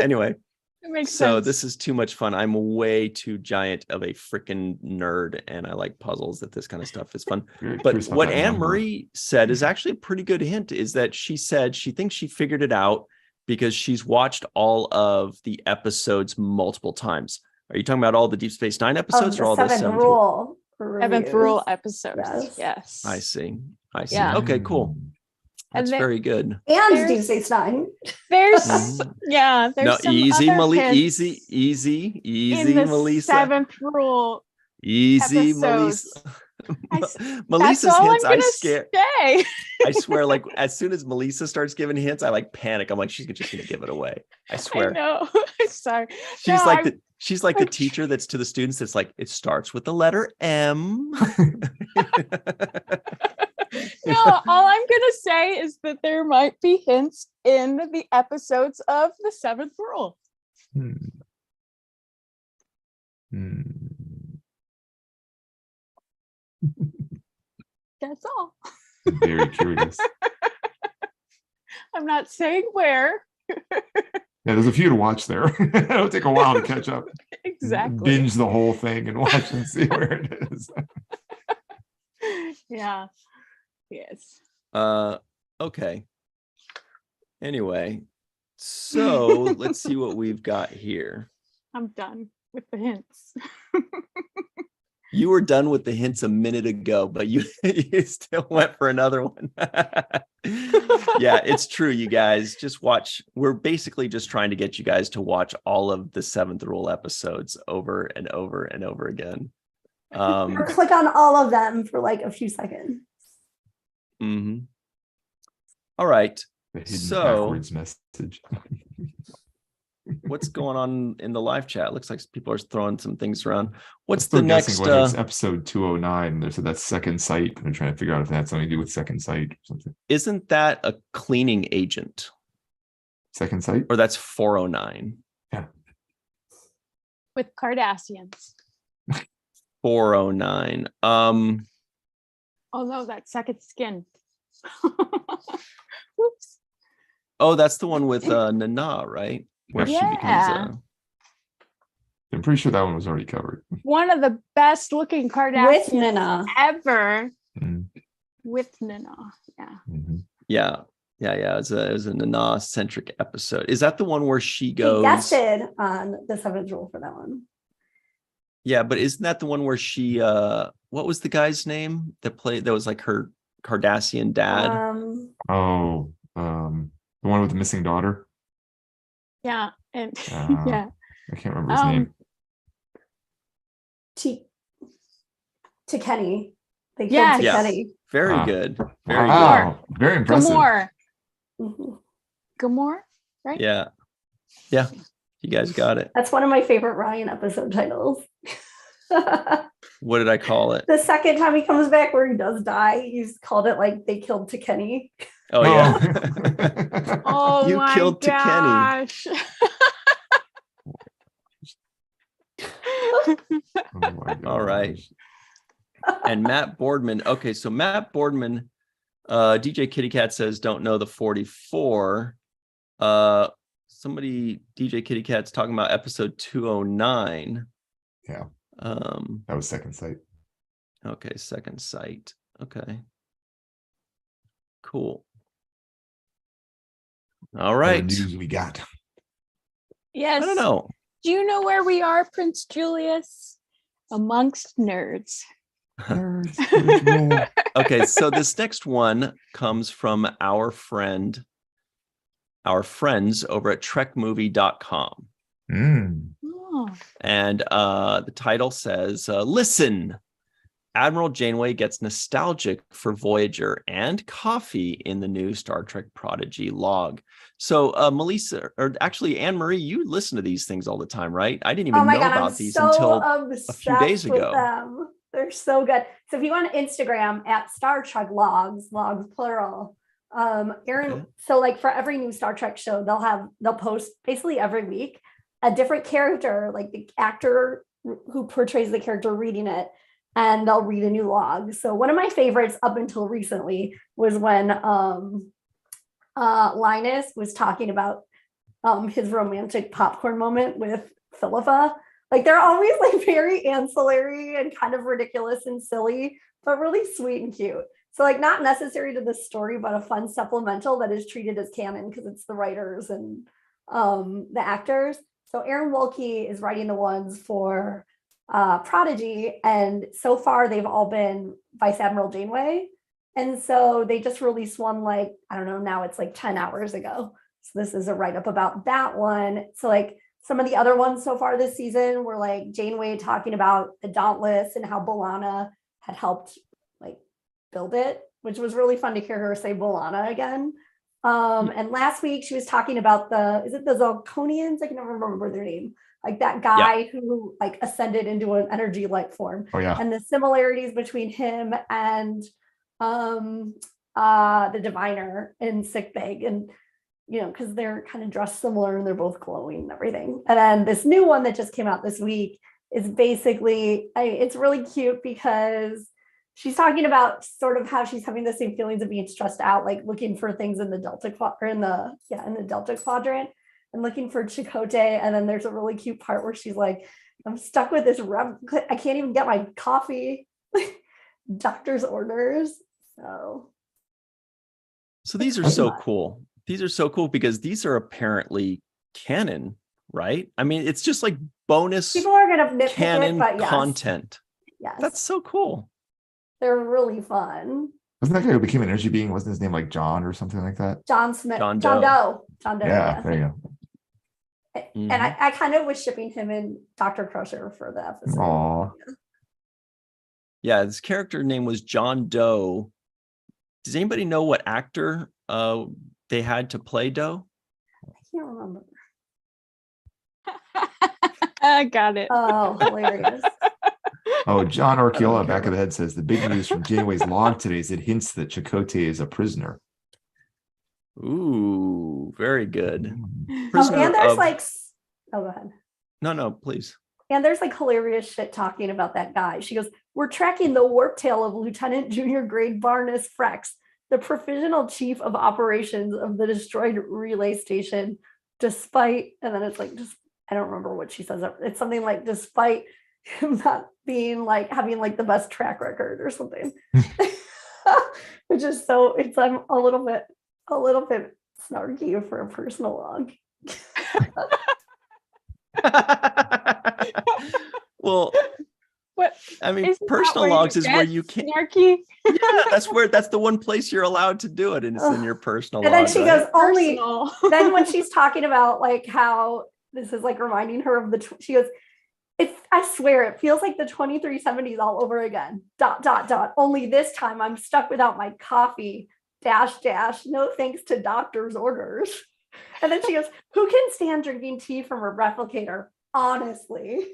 B: Anyway.
D: It makes
B: so
D: sense.
B: This is too much fun. I'm way too giant of a freaking nerd, and I like puzzles. That this kind of stuff is fun. But what Anne-Marie said is actually a pretty good hint. Is that she said she thinks she figured it out because she's watched all of the episodes multiple times. Are you talking about all the Deep Space Nine episodes, or all the 7th
C: rule?
D: Seventh rule episodes. Yes.
B: I see.
D: Yeah.
B: Okay, cool. That's very good.
C: And Deep Space Nine.
D: There's there's
B: no,
D: some
B: easy,
D: other
B: easy,
D: in the
B: Melissa.
D: Seventh rule.
B: Easy,
D: episodes.
B: Melissa's hints.
D: Say.
B: I swear, like as soon as Melissa starts giving hints, I like panic. I'm like, she's just gonna give it away. I swear.
D: I know. Sorry.
B: She's like the teacher that's to the students. That's like, it starts with the letter M.
D: No, all I'm gonna say is that there might be hints in the episodes of the Seventh Rule. That's all.
A: Very curious.
D: I'm not saying where.
A: Yeah, there's a few to watch there. It'll take a while to catch up.
D: Exactly.
A: Binge the whole thing and watch and see where it is.
D: Yeah. Yes.
B: Okay. Anyway, so let's see what we've got here.
D: I'm done with the hints.
B: You were done with the hints a minute ago, but you still went for another one. Yeah, it's true, you guys. Just watch. We're basically just trying to get you guys to watch all of the Seventh Rule episodes over and over and over again.
C: Or click on all of them for like a few seconds.
B: All right.
A: The hidden
B: So
A: backwards message.
B: what's going on in the live chat? Looks like people are throwing some things around. What's
A: the
B: next?
A: Whether it's episode 209. There's that second sight. I'm trying to figure out if that had something to do with second sight or something.
B: Isn't that a cleaning agent?
A: Second sight?
B: Or that's 409.
A: Yeah.
D: With Cardassians.
B: 409.
D: Oh no, that's Second Skin. Whoops.
B: Oh, that's the one with Nana, right? Where she becomes
A: I'm pretty sure that one was already covered.
D: One of the best looking Cardassians
C: with Nana
D: ever. With Nana,
B: yeah. It was a Nana centric episode. Is that the one where she goes?
C: He guested on the Seventh Rule for that one.
B: Yeah, but isn't that the one where she? What was the guy's name that was like her Cardassian dad?
A: The one with the missing daughter.
D: Yeah, and
A: I can't remember his name.
C: To Kenny. They killed Kenny.
B: Very good. Very
A: good. Very impressive.
D: Gamor, right?
B: Yeah. You guys got it.
C: That's one of my favorite Ryan episode titles.
B: What did I call it?
C: The second time he comes back where he does die, he's called it like they killed to Kenny.
B: Oh yeah.
D: Oh,
B: you
D: my
B: killed
D: gosh.
B: To Kenny. All right. And Matt Boardman. Okay, so Matt Boardman, DJ Kitty Cat says don't know the 44. Somebody, DJ Kitty Cat's talking about episode 209.
A: Yeah. That was Second Sight.
B: Okay, Second Sight. Okay. Cool. All right.
A: What news we got?
D: Yes.
B: I don't know.
D: Do you know where we are, Prince Julius? Amongst nerds.
B: Okay, so this next one comes from our friends over at trekmovie.com.
D: Oh.
B: And the title says, listen, Admiral Janeway gets nostalgic for Voyager and coffee in the new Star Trek Prodigy log. So Melissa, or actually Anne-Marie, you listen to these things all the time, right? I didn't even know about these until a few days ago.
C: Them. They're so good. So if you want Instagram at Star Trek logs plural, Aaron, so like for every new Star Trek show, they'll post basically every week a different character, like the actor who portrays the character reading it, and they'll read a new log. So one of my favorites up until recently was when Linus was talking about his romantic popcorn moment with Philippa. Like they're always like very ancillary and kind of ridiculous and silly, but really sweet and cute. So like not necessary to the story, but a fun supplemental that is treated as canon because it's the writers and the actors. So Aaron Wolke is writing the ones for Prodigy, and so far they've all been Vice Admiral Janeway. And so they just released one, like, I don't know, now it's like 10 hours ago. So this is a write-up about that one. So like some of the other ones so far this season were like Janeway talking about the Dauntless and how B'Elanna had helped like build it, which was really fun to hear her say B'Elanna again. And last week she was talking about is it the Zalconians? I can never remember their name. Like that guy who like ascended into an energy life form.
A: Oh yeah.
C: And the similarities between him and the diviner in sickbay, and you know, because they're kind of dressed similar and they're both glowing and everything. And then this new one that just came out this week is basically, it's really cute because she's talking about sort of how she's having the same feelings of being stressed out, like looking for things in the Delta in the Delta Quadrant and looking for Chakotay. And then there's a really cute part where she's like, I'm stuck with this I can't even get my coffee, doctor's orders.
B: So these are so cool. These are so cool because these are apparently canon, right? I mean, it's just like bonus
C: people are gonna nitpick
B: canon
C: it, but yes.
B: content.
C: Yes.
B: That's so cool.
C: They're really fun.
A: Wasn't that guy who became an energy being? Wasn't his name like John or something like that?
C: John Smith.
B: John
C: Doe.
A: Yeah, there you go.
C: And I kind of was shipping him and Dr. Crusher for the episode.
A: Aww.
B: Yeah, his character name was John Doe. Does anybody know what actor they had to play Doe?
C: I can't remember.
D: I got it.
C: Oh, hilarious.
A: Oh, John Orchiola, back of the head, says the big news from Janeway's log today is it hints that Chakotay is a prisoner.
B: Ooh, very good.
C: And there's go ahead.
B: No, please.
C: And there's like hilarious shit talking about that guy. She goes, we're tracking the warp tail of Lieutenant Junior Grade Barnes Frex, the provisional chief of operations of the destroyed relay station, despite, and then it's like, just, I don't remember what she says. It's something like, despite him not being like, having like the best track record or something, which is so, I'm a little bit snarky for a personal log.
B: Well,
D: what
B: I mean, personal logs is where you can
D: snarky.
B: Yeah, that's the one place you're allowed to do it, and it's in your personal log.
C: And then she goes, only
D: Personal.
C: then when she's talking about like how this is like reminding her of she goes, I swear it feels like the 2370s all over again. ... Only this time I'm stuck without my coffee. ... No thanks to doctor's orders. And then she goes, who can stand drinking tea from a replicator? Honestly.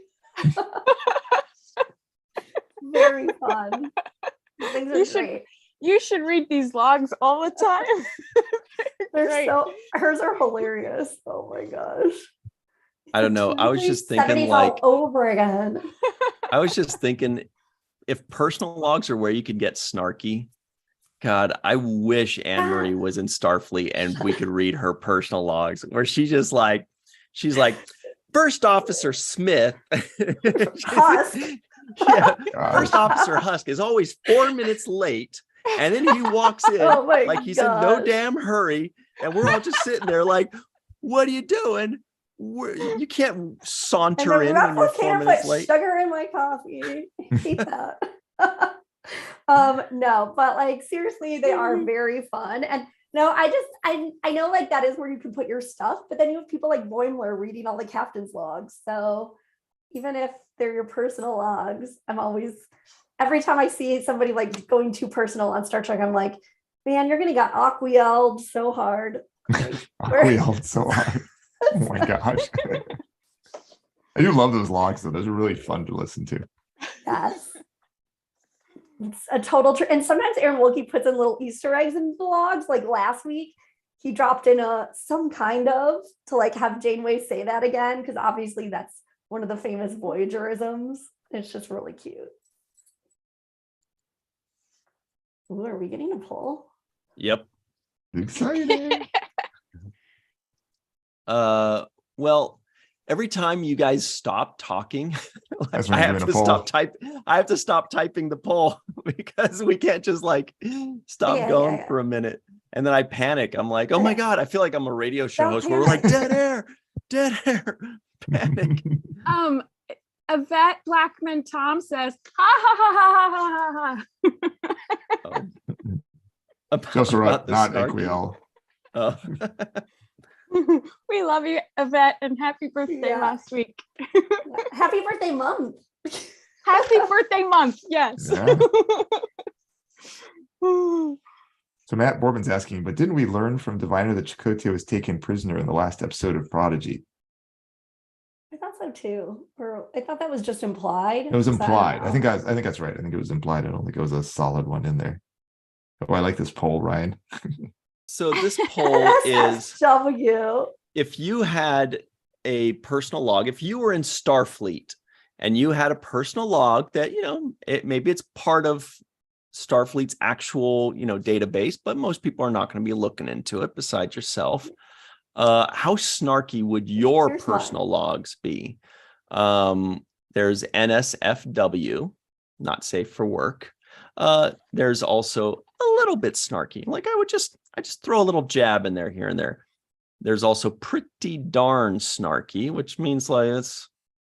C: Very fun. Things are great.
D: You should read these logs all the time.
C: Hers are hilarious. Oh my gosh.
B: I don't know. I was just thinking like
C: all over again.
B: I was just thinking if personal logs are where you could get snarky. God, I wish Anne Marie was in Starfleet and we could read her personal logs where she's like, First Officer Smith.
C: Husk.
B: Yeah, First Officer Husk is always 4 minutes late. And then he walks in like he's in no damn hurry. And we're all just sitting there like, what are you doing? You can't saunter in when you're 4 minutes late.
C: Sugar in my coffee. I hate that. No, but like seriously, they are very fun. And no, I know like that is where you can put your stuff, but then you have people like Boimler reading all the captain's logs. So even if they're your personal logs, every time I see somebody like going too personal on Star Trek, I'm like, man, you're gonna get Aquielled so hard.
A: Aquielled so hard. Oh my gosh. I do love those logs though. Those are really fun to listen to.
C: Yes. It's a total and sometimes Aaron Wilkie puts in little Easter eggs in the logs. Like last week, he dropped in some kind of to like have Janeway say that again, because obviously that's one of the famous Voyagerisms. It's just really cute. Ooh, are we getting a poll?
B: Yep.
A: Exciting.
B: Well, every time you guys stop talking, like I have to stop typing the poll because we can't just like stop going for a minute. And then I panic. I'm like, oh my God, I feel like I'm a radio show host where we're like dead air, panic.
D: Yvette Blackman Tom says, ha ha ha ha ha ha ha.
A: Just right, not Equiel.
B: Oh.
D: We love you, Yvette, and happy birthday last week.
C: Happy birthday month.
D: Happy birthday month, yes.
A: Yeah. So Matt Borbin's asking, but didn't we learn from Diviner that Chakotay was taken prisoner in the last episode of Prodigy?
C: I thought so too. Or I thought that was just implied.
A: It was implied. I think that's right. I think it was implied. I don't think it was a solid one in there. Oh, I like this poll, Ryan.
B: So this poll is
C: W.
B: If you had a personal log, if you were in Starfleet and you had a personal log that, maybe it's part of Starfleet's actual, database, but most people are not going to be looking into it besides yourself. How snarky would your personal logs be? There's NSFW, not safe for work. There's also a little bit snarky. Like I just throw a little jab in there here and there. There's also pretty darn snarky, which means like it's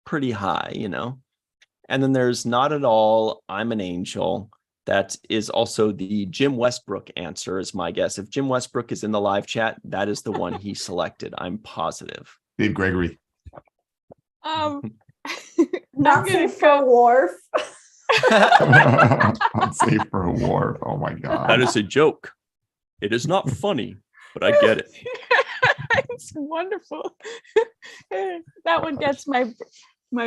B: pretty high, And then there's not at all, I'm an angel. That is also the Jim Westbrook answer, is my guess. If Jim Westbrook is in the live chat, that is the one he selected. I'm positive.
A: Dave Gregory.
C: Not safe for a wharf.
A: Unsafe for a wharf. Oh my God.
B: That is a joke. It is not funny, but I get it.
D: It's wonderful. That one gets my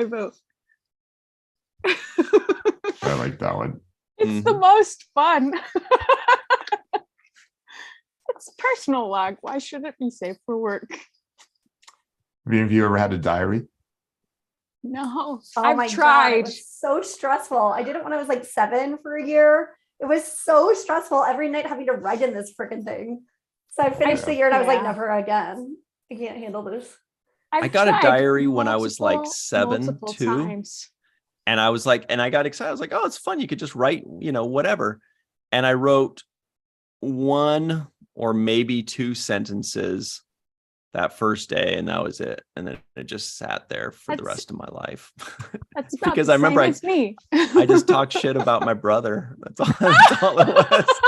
D: vote.
A: I like that one.
D: It's the most fun. It's personal log. Why should it be safe for work?
A: Have you ever had a diary?
D: No,
C: I've tried. God, it was so stressful. I did it when I was like 7 for a year. It was so stressful every night having to write in this freaking thing. So I finished the year and I was like, never again. I can't handle this.
B: I got a diary when I was like 7 too.
D: Times.
B: And I was like, and I got excited. I was like, oh, it's fun. You could just write, whatever. And I wrote 1 or maybe 2 sentences that first day, and that was it. And then it just sat there for the rest of my life.
D: That's
B: because I remember I just talked shit about my brother. That's all it was.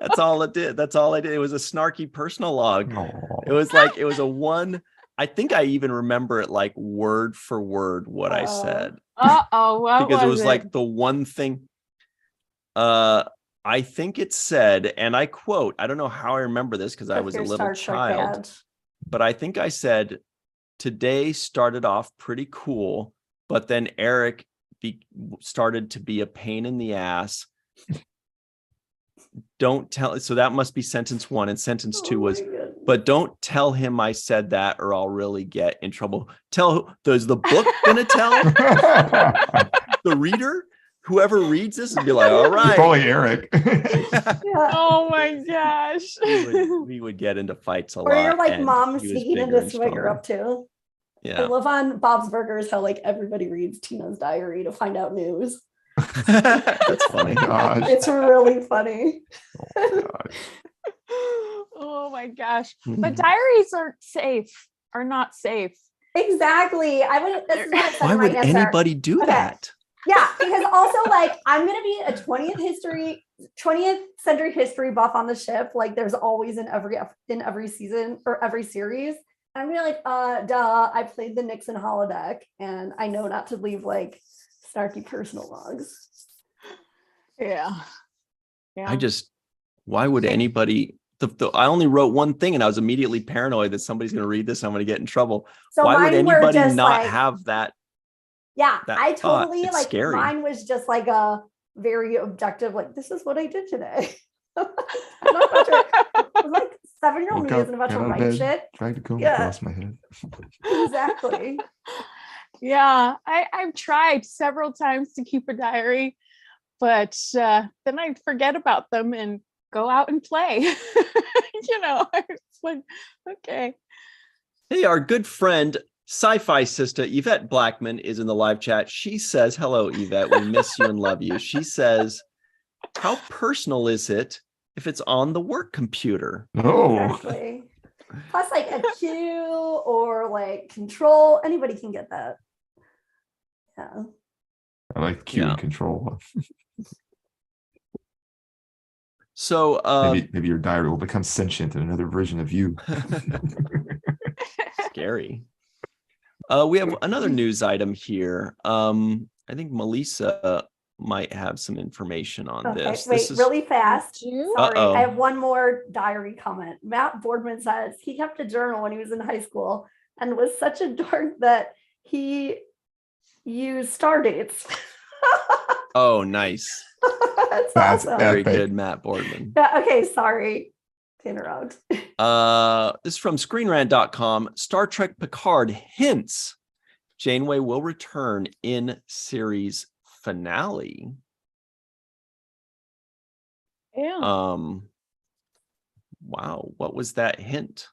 B: That's all it did. That's all I did. It was a snarky personal log.
A: Aww.
B: It was a 1. I think I even remember it like word for word what I said.
D: Because
B: it was like the one thing. I think it said, and I quote, I don't know how I remember this because I was a little child, but I think I said, today started off pretty cool, but then Eric started to be a pain in the ass. Don't tell. So that must be sentence 1, and sentence 2 was, but don't tell him I said that or I'll really get in trouble. Does the book gonna tell the reader? Whoever reads this and be like, all right.
A: Probably Eric.
D: Oh my gosh.
B: We would get into fights a lot.
C: Or you're like mom sneaking into what you're up to.
B: Yeah.
C: I love on Bob's Burgers how like everybody reads Tina's diary to find out news.
B: That's funny.
A: Gosh.
C: It's really funny.
D: Oh my gosh. But diaries are not safe.
C: Exactly.
B: Why would anybody do that?
C: Yeah, because also like I'm gonna be a 20th century history buff on the ship. Like there's always in every season or every series. And I'm gonna be like, duh, I played the Nixon holodeck and I know not to leave like snarky personal logs.
D: Yeah.
B: Why would anybody I only wrote one thing and I was immediately paranoid that somebody's gonna read this and I'm gonna get in trouble. So why would anybody not have that?
C: Yeah, I totally
B: like scary.
C: Mine was just like a very objective, like this is what I did today. I'm not about to, like 7-year-old me isn't about to write shit.
A: Tried to comb across my head.
C: Exactly.
D: Yeah, I've tried several times to keep a diary, but then I forget about them and go out and play. It's like, okay.
B: Hey, our good friend Sci-Fi Sister Yvette Blackman is in the live chat. She says, hello, Yvette. We miss you and love you. She says, how personal is it if it's on the work computer?
A: Oh.
C: Exactly. Plus, like a Q or like control, anybody can get that. Yeah.
A: I like Q and control.
B: So
A: maybe your diary will become sentient in another version of you.
B: Scary. We have another news item here. I think Melissa might have some information on this.
C: Wait, really fast. Sorry, I have one more diary comment. Matt Boardman says he kept a journal when he was in high school and was such a dork that he used star dates.
B: Oh, nice.
C: That's awesome.
B: Very good, Matt Boardman.
C: Yeah, okay, sorry to interrupt.
B: This is from ScreenRant.com. Star Trek Picard hints Janeway will return in series finale.
D: Yeah.
B: Wow, what was that hint?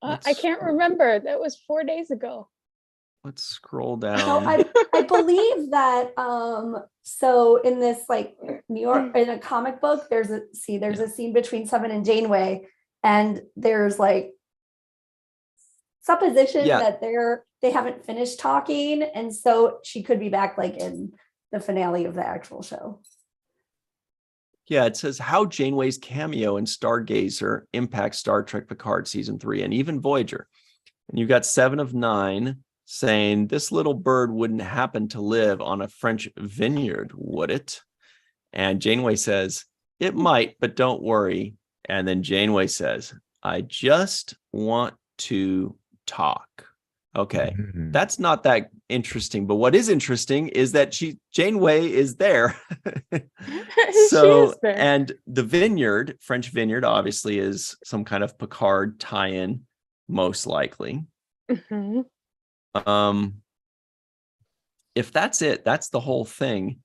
D: I can't remember. That was 4 days ago.
B: Let's scroll down.
C: So I believe that so in this like New York in a comic book, there's a scene between Seven and Janeway, and there's like supposition that they haven't finished talking, and so she could be back like in the finale of the actual show.
B: Yeah, it says how Janeway's cameo in Stargazer impacts Star Trek Picard season 3 and even Voyager. And you've got 7 of 9 saying this little bird wouldn't happen to live on a French vineyard, would it? And Janeway says, it might, but don't worry. And then Janeway says, I just want to talk. Okay, that's not that interesting. But what is interesting is that Janeway is there. So, is there. And the vineyard, French vineyard, obviously is some kind of Picard tie-in, most likely.
D: Mm-hmm.
B: If that's it, that's the whole thing.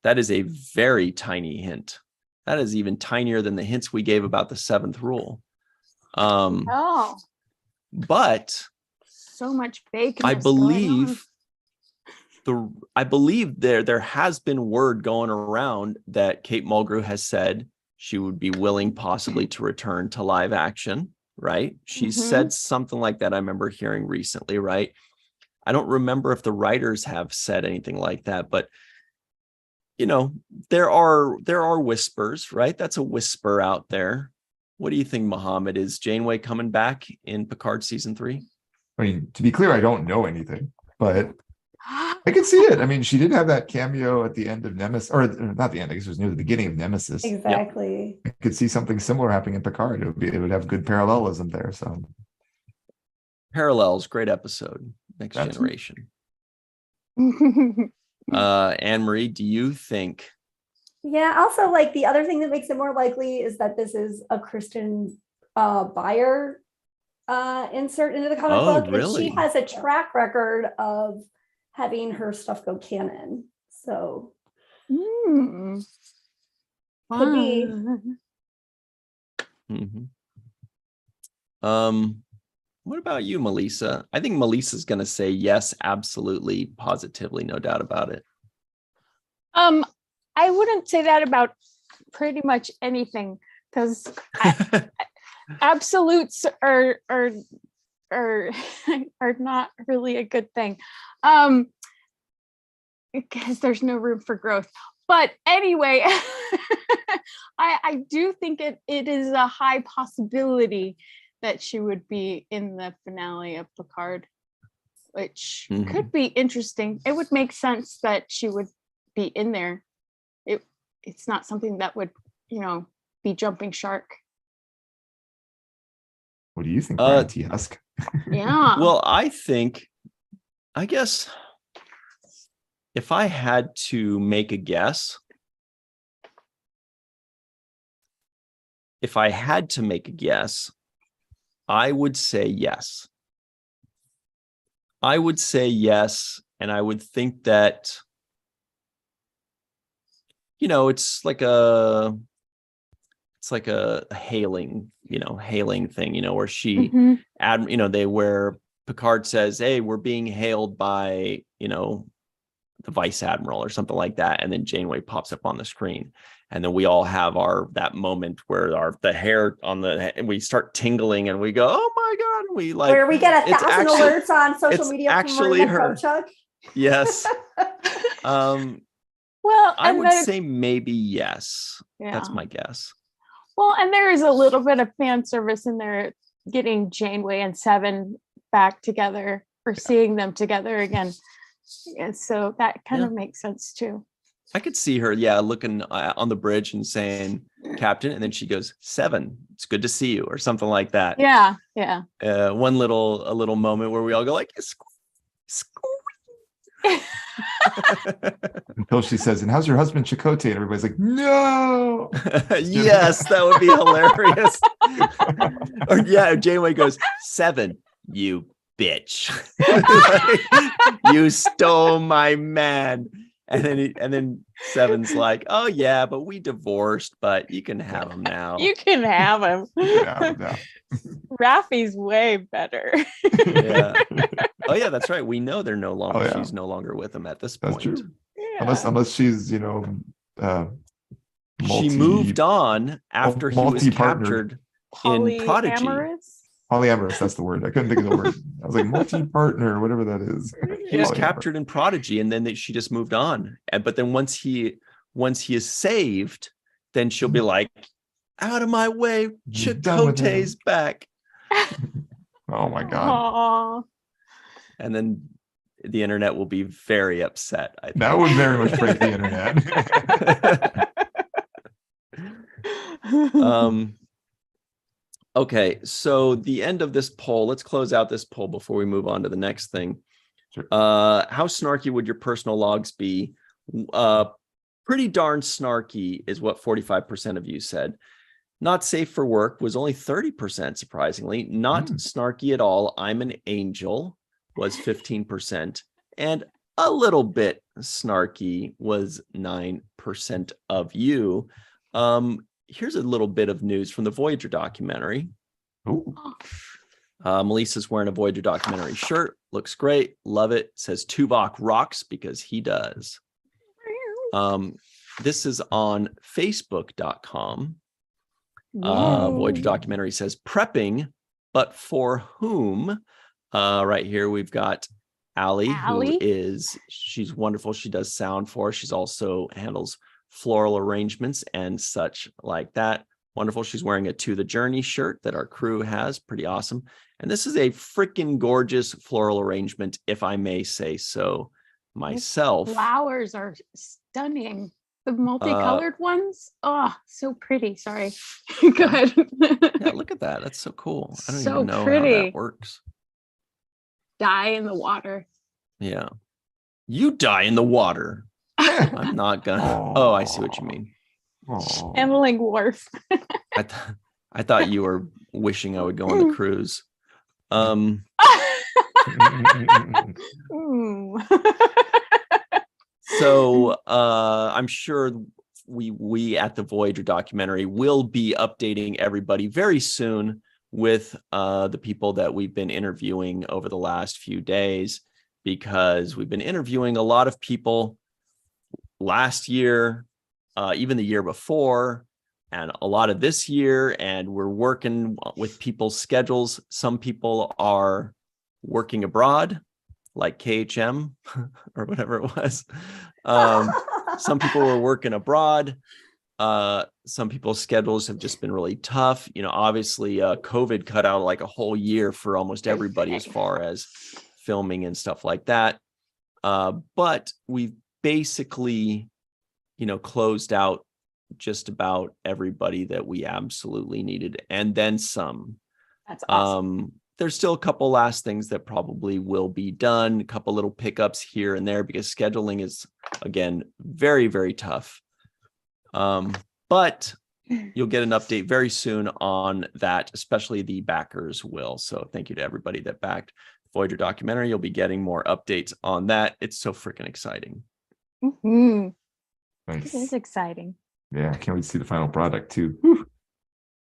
B: That is a very tiny hint. That is even tinier than the hints we gave about the 7th rule. But
D: so much bacon.
B: I believe there has been word going around that Kate Mulgrew has said she would be willing possibly to return to live action, right? She said something like that. I remember hearing recently, right? I don't remember if the writers have said anything like that, but you know, there are whispers, right? That's a whisper out there. What do you think, Mohammed? Is Janeway coming back in Picard season 3?
A: I mean, to be clear, I don't know anything, but I can see it. I mean, she did have that cameo at the end of Nemesis, or not the end, I guess it was near the beginning of Nemesis.
C: Exactly.
A: I could see something similar happening in Picard. It would have good parallelism there. So
B: Parallels, great episode. Next Generation. Anne-Marie, do you think?
C: Yeah, also like the other thing that makes it more likely is that this is a Kristen Beyer insert into the comic book.
B: Really?
C: And she has a track record of having her stuff go canon. So could be.
B: What about you, Melissa? I think Melissa's going to say yes, absolutely, positively, no doubt about it.
D: I wouldn't say that about pretty much anything, because absolutes are not really a good thing, because there's no room for growth. But anyway, I do think it is a high possibility that she would be in the finale of Picard, which could be interesting. It would make sense that she would be in there. It's not something that would, be jumping shark.
A: What do you think, Brian T. Husk?
D: Yeah.
B: Well, I guess if I had to make a guess, I would say yes. And I would think that, it's like a hailing thing, where she, where Picard says, hey, we're being hailed by, the Vice Admiral or something like that. And then Janeway pops up on the screen. And then we all have that moment where the hair and we start tingling and we go, oh my God. And we
C: where we get 1,000 alerts on social media.
B: It's actually her. Yes.
D: Well,
B: I would say maybe yes.
D: Yeah.
B: That's my guess.
D: Well, and there is a little bit of fan service in there, getting Janeway and Seven back together or seeing them together again. And so that kind of makes sense too.
B: I could see her, looking on the bridge and saying, Captain, and then she goes, 7, it's good to see you, or something like that.
D: Yeah.
B: A little moment where we all go like,
A: until she says, and how's your husband Chakotay? And everybody's like, no.
B: Yes, that would be hilarious. Or Janeway goes, 7, you bitch. You stole my man. And then 7's like, oh yeah, but we divorced, but you can have him now.
D: You can have him. Raffi's way better.
B: Yeah. Oh yeah, that's right. We know they're no longer. She's no longer with him at this point.
A: That's true. Yeah. Unless she's, she
B: moved on after he was captured in Prodigy.
A: Polyamorous, that's the word. I couldn't think of the word. I was like multi-partner, whatever that is.
B: He was captured in Prodigy, and then she just moved on. But then once he is saved, then she'll be like, out of my way, Chakotay's back.
A: Oh my God.
D: Aww.
B: And then the internet will be very upset. I think.
A: That would very much break the internet.
B: Okay, so the end of this poll, let's close out this poll before we move on to the next thing.
A: Sure.
B: How snarky would your personal logs be? Pretty darn snarky is what 45% of you said. Not safe for work was only 30%, surprisingly. Not snarky at all, I'm an angel was 15%. And a little bit snarky was 9% of you. Here's a little bit of news from the Voyager documentary. Melissa's wearing a Voyager documentary shirt. Looks great. Love it. Says Tuvok rocks because he does. This is on Facebook.com. Voyager documentary says prepping, but for whom? Right here we've got Allie, she's wonderful. She does sound for us. She's also handles floral arrangements and such like that. Wonderful. She's wearing a To the Journey shirt that our crew has. Pretty awesome. And this is a freaking gorgeous floral arrangement, if I may say so myself.
D: The flowers are stunning. The multicolored ones. Oh, so pretty. Sorry. Go ahead.
B: Yeah, look at that. That's so cool. I don't even know how that works.
D: Die in the water.
B: Yeah. You die in the water. I'm not gonna. Oh, I see what you mean.
D: Emmeling Wharf.
B: I thought you were wishing I would go on the cruise. So I'm sure we at the Voyager documentary will be updating everybody very soon with the people that we've been interviewing over the last few days, because we've been interviewing a lot of people last year, even the year before, and a lot of this year, and we're working with people's schedules. Some people are working abroad, like KHM or whatever it was. Some people were working abroad. Some people's schedules have just been really tough. Obviously, COVID cut out like a whole year for almost everybody as far as filming and stuff like that. But we've basically, closed out just about everybody that we absolutely needed, and then some.
D: That's awesome.
B: There's still a couple last things that probably will be done, a couple little pickups here and there, because scheduling is, again, very, very tough. But you'll get an update very soon on that, especially the backers will. So thank you to everybody that backed Voyager documentary. You'll be getting more updates on that. It's so freaking exciting.
D: Mm-hmm.
A: Nice.
D: It is exciting.
A: Yeah, I can't wait to see the final product too. Whew. Do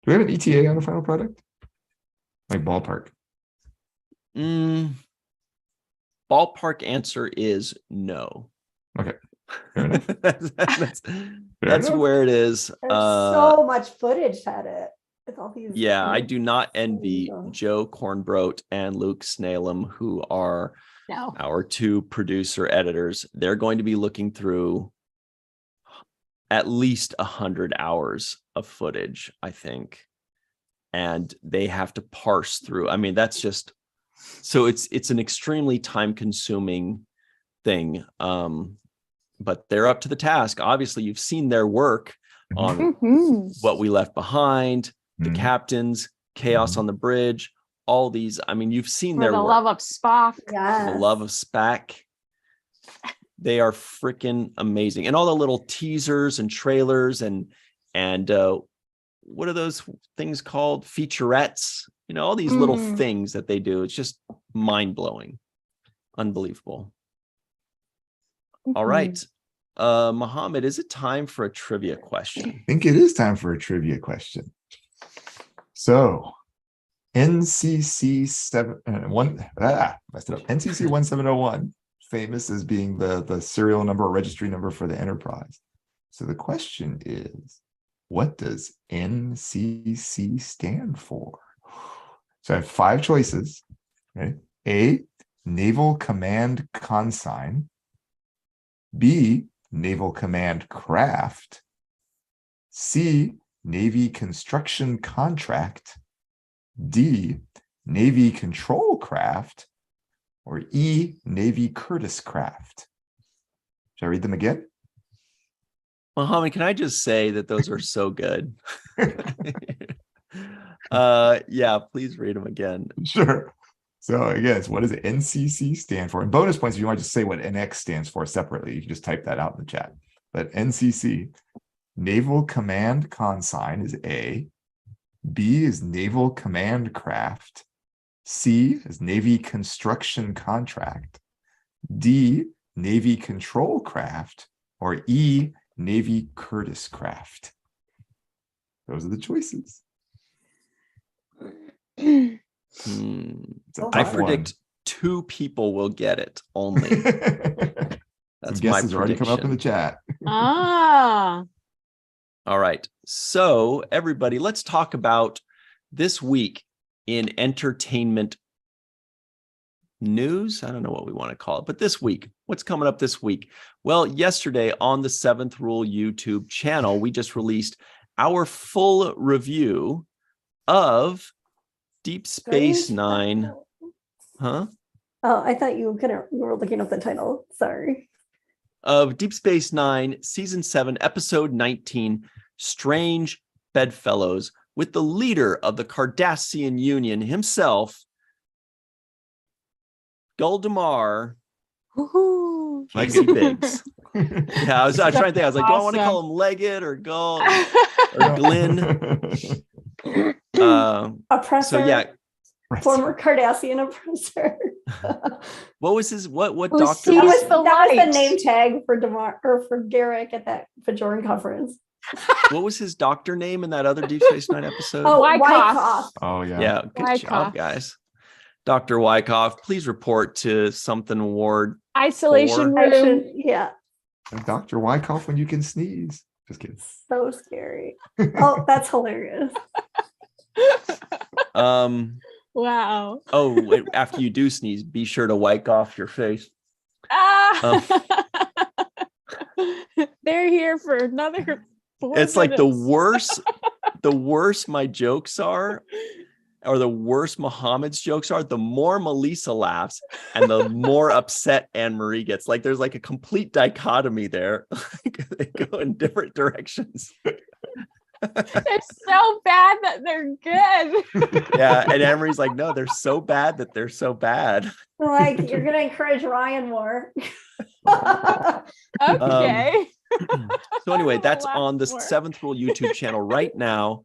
A: we have an ETA on the final product? Like ballpark?
B: Ballpark answer is no.
A: Okay. Fair enough.
B: that's where it is.
C: There's so much footage at it. With all these.
B: Yeah, I do not envy Joe Kornbrot and Luke Snalem, who are
D: No.
B: our two producer editors, they're going to be looking through at least 100 hours of footage, I think. And they have to parse through. I mean, that's just, so it's an extremely time consuming thing. But they're up to the task. Obviously, you've seen their work on What We Left Behind, The Captains, Chaos on the Bridge, all these. I mean, you've seen their work.
D: Love of Spock.
C: Yes.
B: The Love of Spack. They are freaking amazing. And all the little teasers and trailers and what are those things called? Featurettes, all these little things that they do. It's just mind-blowing. Unbelievable. All right. Mohammed, is it time for a trivia question?
A: I think it is time for a trivia question. So NCC 1701, famous as being the serial number or registry number for the Enterprise. So the question is, what does NCC stand for? So I have 5 choices. Okay. A, Naval Command Consign. B, Naval Command Craft. C, Navy Construction Contract. D, Navy Control Craft. Or E, Navy Curtiss Craft. Should I read them again?
B: Mohammed, can I just say that those are so good? Yeah, please read them again.
A: Sure. So again, what does NCC stand for? And bonus points, if you want to just say what NX stands for separately, you can just type that out in the chat. But NCC, Naval Command Consign is A. B is Naval Command Craft. C is Navy Construction Contract. D, Navy Control Craft. Or E, Navy Curtiss Craft. Those are the choices.
B: I predict 2 people will get it only. That's
A: Some guesses already come up in the chat.
D: Ah.
B: All right. So everybody, let's talk about this week in entertainment news. I don't know what we want to call it, but this week, what's coming up this week? Well, yesterday on the 7th Rule YouTube channel, we just released our full review of Deep Space Nine. Huh?
C: Oh, I thought you were looking up the title. Sorry.
B: Of Deep Space Nine, Season 7, Episode 19, Strange Bedfellows, with the leader of the Cardassian Union himself, Goldemar, Casey Biggs. Yeah, I was trying to think. I was like, do I want to call him Leggett or Gold or Glynn?
C: Oppressor.
B: So yeah,
C: former Cardassian oppressor.
B: What was his what doctor?
C: That was the name tag for DeMar or for Garrick at that Bajoran conference.
B: What was his doctor name in that other Deep Space Nine episode?
C: Oh, Wyckoff.
A: Oh yeah.
B: Yeah, good job, guys. Dr. Wyckoff, please report to something ward.
D: Isolation room.
C: Yeah.
A: Dr. Wyckoff when you can sneeze. Just kidding.
C: So scary. Oh, that's hilarious.
D: Wow.
B: Oh, wait, after you do sneeze, be sure to wipe off your face.
D: They're here for another 4
B: It's like
D: minutes.
B: the worse my jokes are, or the worse Muhammad's jokes are, the more Melissa laughs and the more upset Anne-Marie gets. Like there's like a complete dichotomy there. They go in different directions.
D: They're so bad that they're good.
B: Yeah, and Anne-Marie's like, no, they're so bad that they're so bad.
C: Like, you're gonna encourage Ryan more.
D: Okay.
B: So anyway, that's on the 7th Rule YouTube channel right now.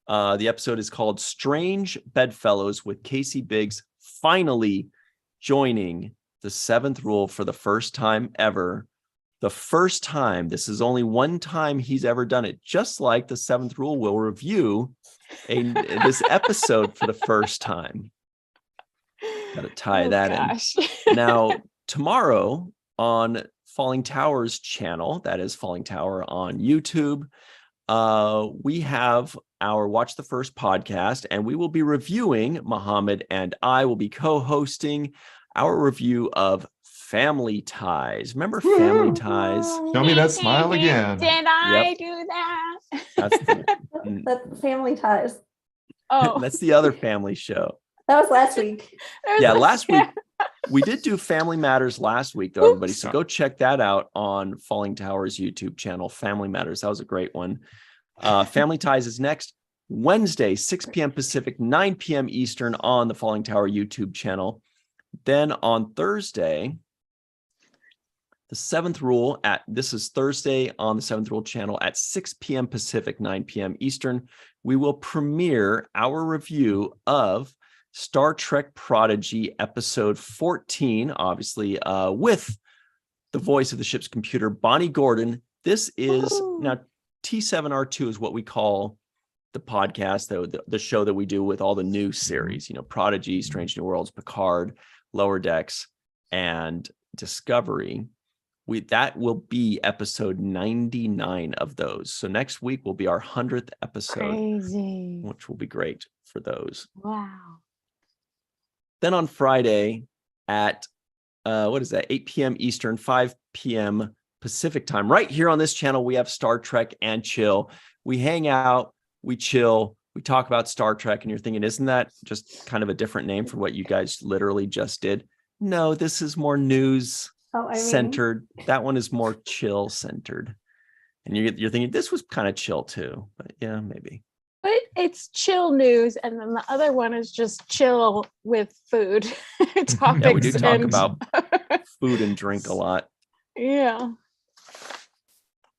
B: The episode is called Strange Bedfellows, with Casey Biggs finally joining the 7th Rule for the first time ever. The first time, this is only one time he's ever done it, just like the 7th Rule will review this episode for the first time. Got to tie that in. Now, tomorrow on Falling Tower's channel, that is Falling Tower on YouTube, we have our Watch the First podcast, and we will be reviewing, Muhammad and I will be co-hosting our review of Family Ties. Remember Family Ties?
A: Show me that smile again.
D: Did I do that?
C: That's Family Ties.
D: Oh,
B: that's the other family show.
C: That was last week.
B: Yeah, last week we did do Family Matters last week, though, everybody. So go check that out on Falling Towers YouTube channel, Family Matters. That was a great one. Family Ties is next Wednesday, 6 p.m. Pacific, 9 p.m. Eastern on the Falling Tower YouTube channel. Then on Thursday, the Seventh Rule this is Thursday on the Seventh Rule channel at 6 p.m. Pacific, 9 p.m. Eastern. We will premiere our review of Star Trek Prodigy episode 14, obviously, with the voice of the ship's computer, Bonnie Gordon. This is now T7R2 is what we call the podcast, the show that we do with all the new series, Prodigy, Strange New Worlds, Picard, Lower Decks, and Discovery. That will be episode 99 of those. So next week will be our 100th episode.
D: Crazy.
B: Which will be great for those.
D: Wow.
B: Then on Friday at 8 p.m. Eastern, 5 p.m. Pacific time, right here on this channel, we have Star Trek and Chill. We hang out, we chill, we talk about Star Trek, and you're thinking, isn't that just kind of a different name for what you guys literally just did? No, this is more news centered. That one is more chill centered. And you're thinking this was kind of chill too, but yeah, maybe.
D: But it's chill news, and then the other one is just chill with food topics.
B: Yeah, we do talk about food and drink a lot.
D: Yeah.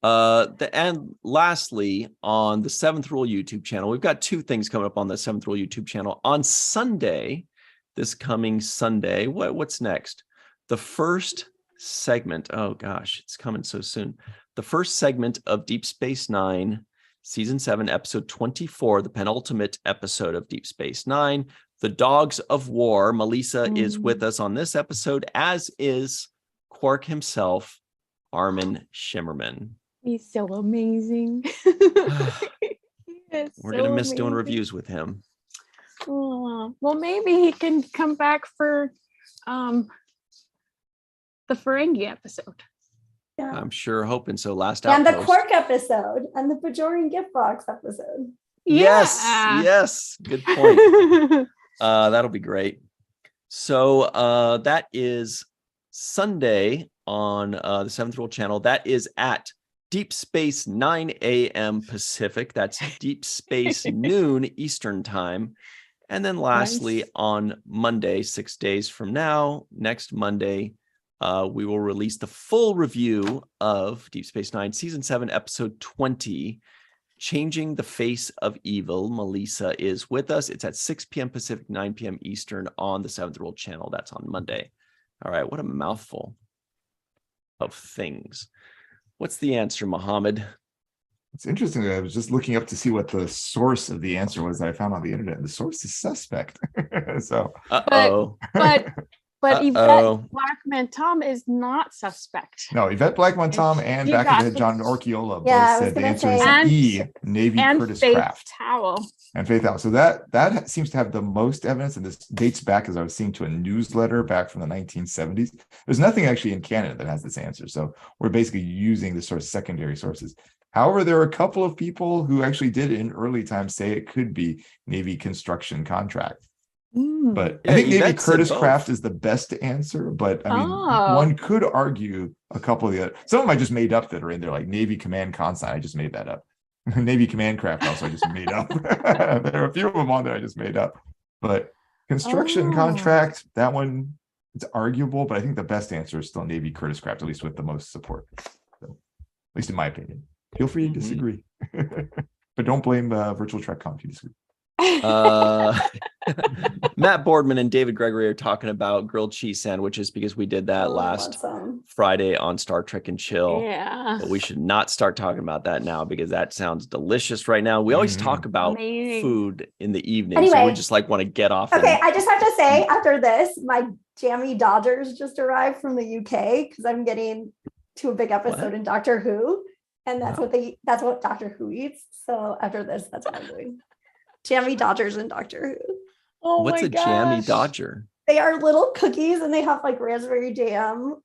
B: And lastly, on the Seventh Rule YouTube channel, we've got two things coming up on the Seventh Rule YouTube channel. On Sunday, this coming Sunday, what's next? The first segment. Oh gosh, it's coming so soon. The first segment of Deep Space Nine, Season 7, Episode 24, the penultimate episode of Deep Space Nine, The Dogs of War. Melissa is with us on this episode, as is Quark himself, Armin Shimmerman.
D: He's so amazing.
B: We're going to miss doing reviews with him.
D: Oh, well, maybe he can come back for the Ferengi episode.
C: Yeah.
B: I'm sure hoping so. Last
C: and
B: Outpost.
C: the Quark episode and the Bajorian gift box episode.
B: Yes, good point. That'll be great. So that is Sunday on the Seventh Rule channel. That is at Deep Space 9 a.m. Pacific. That's Deep Space noon Eastern time. And then lastly, on Monday, 6 days from now, next Monday, we will release the full review of Deep Space Nine, Season 7, Episode 20, Changing the Face of Evil. Melissa is with us. It's at 6 p.m. Pacific, 9 p.m. Eastern on the Seventh Rule channel. That's on Monday. All right, what a mouthful of things. What's the answer, Mohammed?
A: It's interesting that I was just looking up to see what the source of the answer was that I found on the internet. The source is suspect. So,
D: But Yvette Blackman-Tom is not suspect.
A: No, Yvette Blackman-Tom and back ahead John Orchiola both said the answer is E, Navy Curtis Craft. And Faith Howell. So that seems to have the most evidence, and this dates back, as I was seeing, to a newsletter back from the 1970s. There's nothing actually in Canada that has this answer. So we're basically using the sort of secondary sources. However, there are a couple of people who actually did in early times say it could be Navy construction contract. But I think maybe Curtis Craft is the best answer. But I mean, one could argue a couple of the other. Some of them I just made up that are in there, like Navy Command Consign. I just made that up. Navy Command Craft also I just made up. There are a few of them on there I just made up. But construction contract, that one, it's arguable. But I think the best answer is still Navy Curtis Craft, at least with the most support. So, at least in my opinion. Feel free to disagree. But don't blame Virtual Trek Con if you disagree.
B: Matt Boardman and David Gregory are talking about grilled cheese sandwiches because we did that last Friday on Star Trek and Chill.
D: Yeah.
B: But we should not start talking about that now because that sounds delicious right now. We always talk about food in the evening.
C: Anyway,
B: so we just like want to get off.
C: Okay, I just have to say after this, my jammy Dodgers just arrived from the UK because I'm getting to a big episode in Doctor Who. And that's that's what Doctor Who eats. So after this, that's what I'm doing. Jammy Dodgers and Doctor Who.
B: What's a jammy Dodger?
C: They are little cookies and they have like raspberry jam.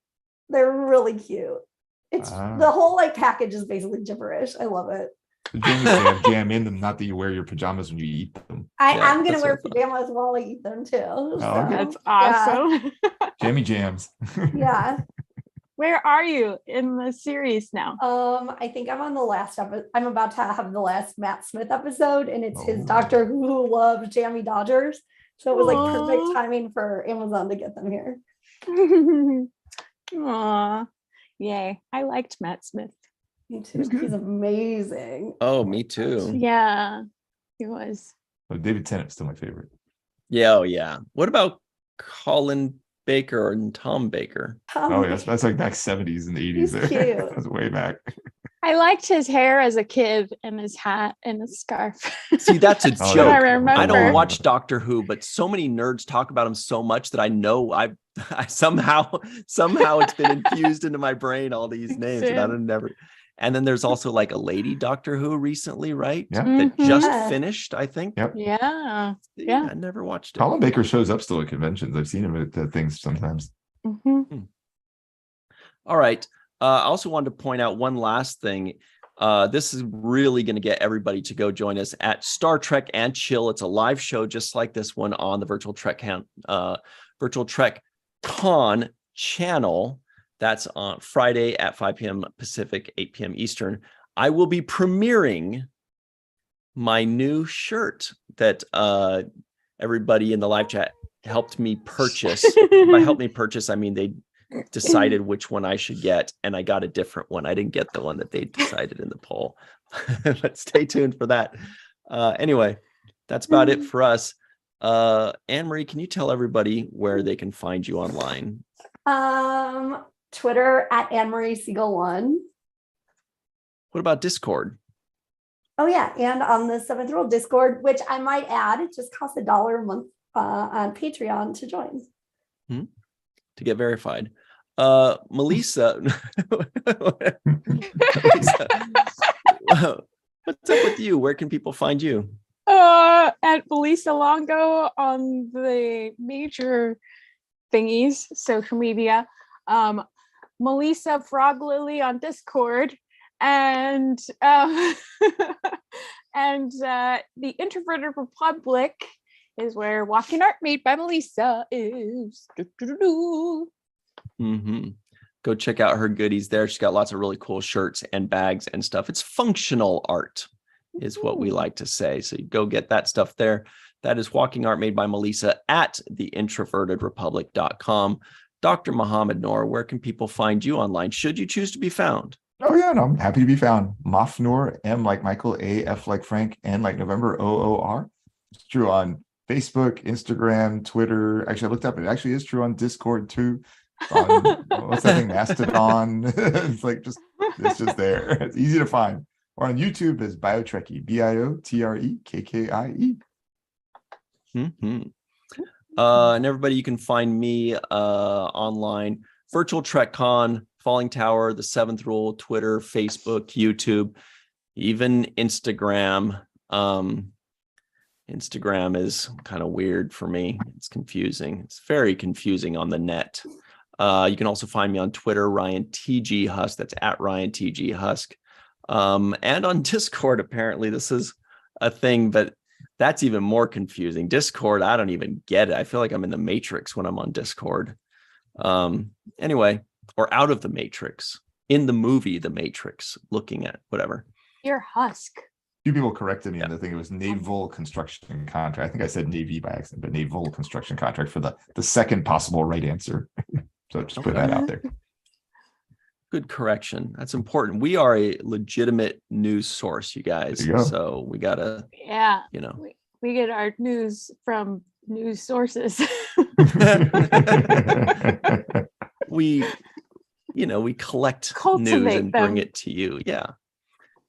C: They're really cute. It's the whole like package is basically gibberish. I love it.
A: Jamie say have jam in them, not that you wear your pajamas when you eat them.
C: I'm gonna wear pajamas while I eat them too. So,
D: that's awesome.
C: Yeah.
A: Jammy jams.
C: Yeah.
D: Where are you in the series now?
C: I think I'm on the last episode. I'm about to have the last Matt Smith episode, and it's his Doctor Who loves Jammy Dodgers. So it was like perfect timing for Amazon to get them here.
D: Aw, yay. I liked Matt Smith.
C: Me too. He's amazing.
B: Oh, me too.
D: Yeah, he was.
A: Oh, David Tennant's still my favorite.
B: Yeah, oh yeah. What about Colin Baker and Tom Baker?
A: Oh, yes, that's like back 70s and 80s there.
C: Cute.
A: That's way back.
D: I liked his hair as a kid and his hat and his scarf.
B: See, that's a joke.
D: I remember.
B: I don't watch Doctor Who, but so many nerds talk about him so much that I know I somehow it's been infused into my brain, all these names, and I don't never. And then there's also like a lady Doctor Who recently, right?
A: Yeah.
B: That just finished, I think.
A: Yep.
D: Yeah.
B: I never watched it.
A: Colin Baker shows up still at conventions. I've seen him at things sometimes.
D: Mm-hmm.
B: All right. I also wanted to point out one last thing. This is really going to get everybody to go join us at Star Trek and Chill. It's a live show just like this one on the Virtual Trek Con channel. That's on Friday at 5 p.m. Pacific, 8 p.m. Eastern. I will be premiering my new shirt that everybody in the live chat helped me purchase. By helped me purchase, I mean they decided which one I should get, and I got a different one. I didn't get the one that they decided in the poll. But stay tuned for that. Anyway, that's about it for us. Anne-Marie, can you tell everybody where they can find you online?
C: Twitter at Anne-Marie Siegel 1.
B: What about Discord?
C: Oh yeah, and on the 7th Rule Discord, which I might add, it just costs $1 a month on Patreon to join.
B: To get verified. Melissa, what's up with you? Where can people find you?
D: At Melissa Longo on the major thingies, social media. Melissa Frog Lily on Discord, and the Introverted Republic is where Walking Art Made by Melissa is.
B: Go check out her goodies there. She's got lots of really cool shirts and bags and stuff. It's functional art is what we like to say. So you go get that stuff there. That is Walking Art Made by Melissa at theintrovertedrepublic.com. Dr. Muhammad Noor, where can people find you online should you choose to be found?
A: Oh yeah, no, I'm happy to be found. Maf Noor, M like Michael, A, F like Frank, N like November, O-O-R. It's true on Facebook, Instagram, Twitter. Actually, I looked up. It actually is true on Discord too. On, what's that thing? Mastodon. It's just there. It's easy to find. Or on YouTube is Biotrekkie, BIOTREKKIE.
B: And everybody, you can find me online. Virtual Trek Con, Falling Tower, The 7th Rule, Twitter, Facebook, YouTube, even Instagram. Instagram is kind of weird for me. It's confusing. It's very confusing on the net. You can also find me on Twitter, Ryan TG Husk. That's at Ryan TG Husk. And on Discord, apparently this is a thing, but that's even more confusing. Discord, I don't even get it. I feel like I'm in the Matrix when I'm on Discord. Anyway, or out of the Matrix, in the movie The Matrix, looking at whatever.
D: You're Husk.
A: Few people corrected me on the thing. It was naval construction contract. I think I said Navy by accident, but naval construction contract for the second possible right answer. So just put that out there.
B: Good correction. That's important. We are a legitimate news source, you guys. So we gotta,
D: we get our news from news sources.
B: we collect
D: Cultivate
B: news and bring it to you. Yeah.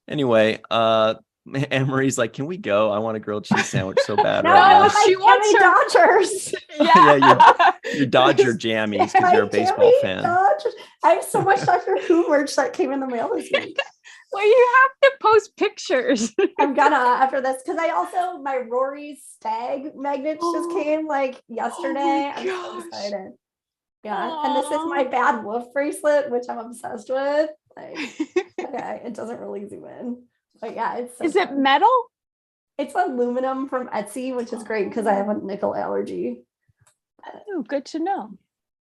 B: Anyway, Anne-Marie's like, can we go? I want a grilled cheese sandwich so bad.
C: No, she wants Dodgers.
B: You Dodger jammies because you're a baseball fan.
C: Dodgers. I have so much Doctor Who merch that came in the mail this week.
D: Well, you have to post pictures.
C: I'm gonna after this because I also my Rory's stag magnets just came like yesterday. I'm so excited. Yeah, and this is my bad wolf bracelet, which I'm obsessed with. Like, okay, it doesn't really zoom in, but yeah, it's. So
D: is it metal?
C: It's aluminum from Etsy, which is great because I have a nickel allergy.
D: Oh, good to know.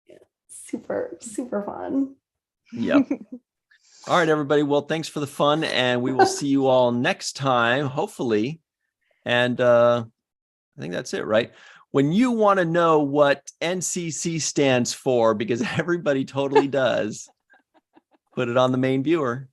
C: Yeah, super, super fun.
B: Yep. All right, everybody. Well, thanks for the fun, and we will see you all next time, hopefully. And I think that's it, right? When you want to know what NCC stands for, because everybody totally does, put it on the main viewer.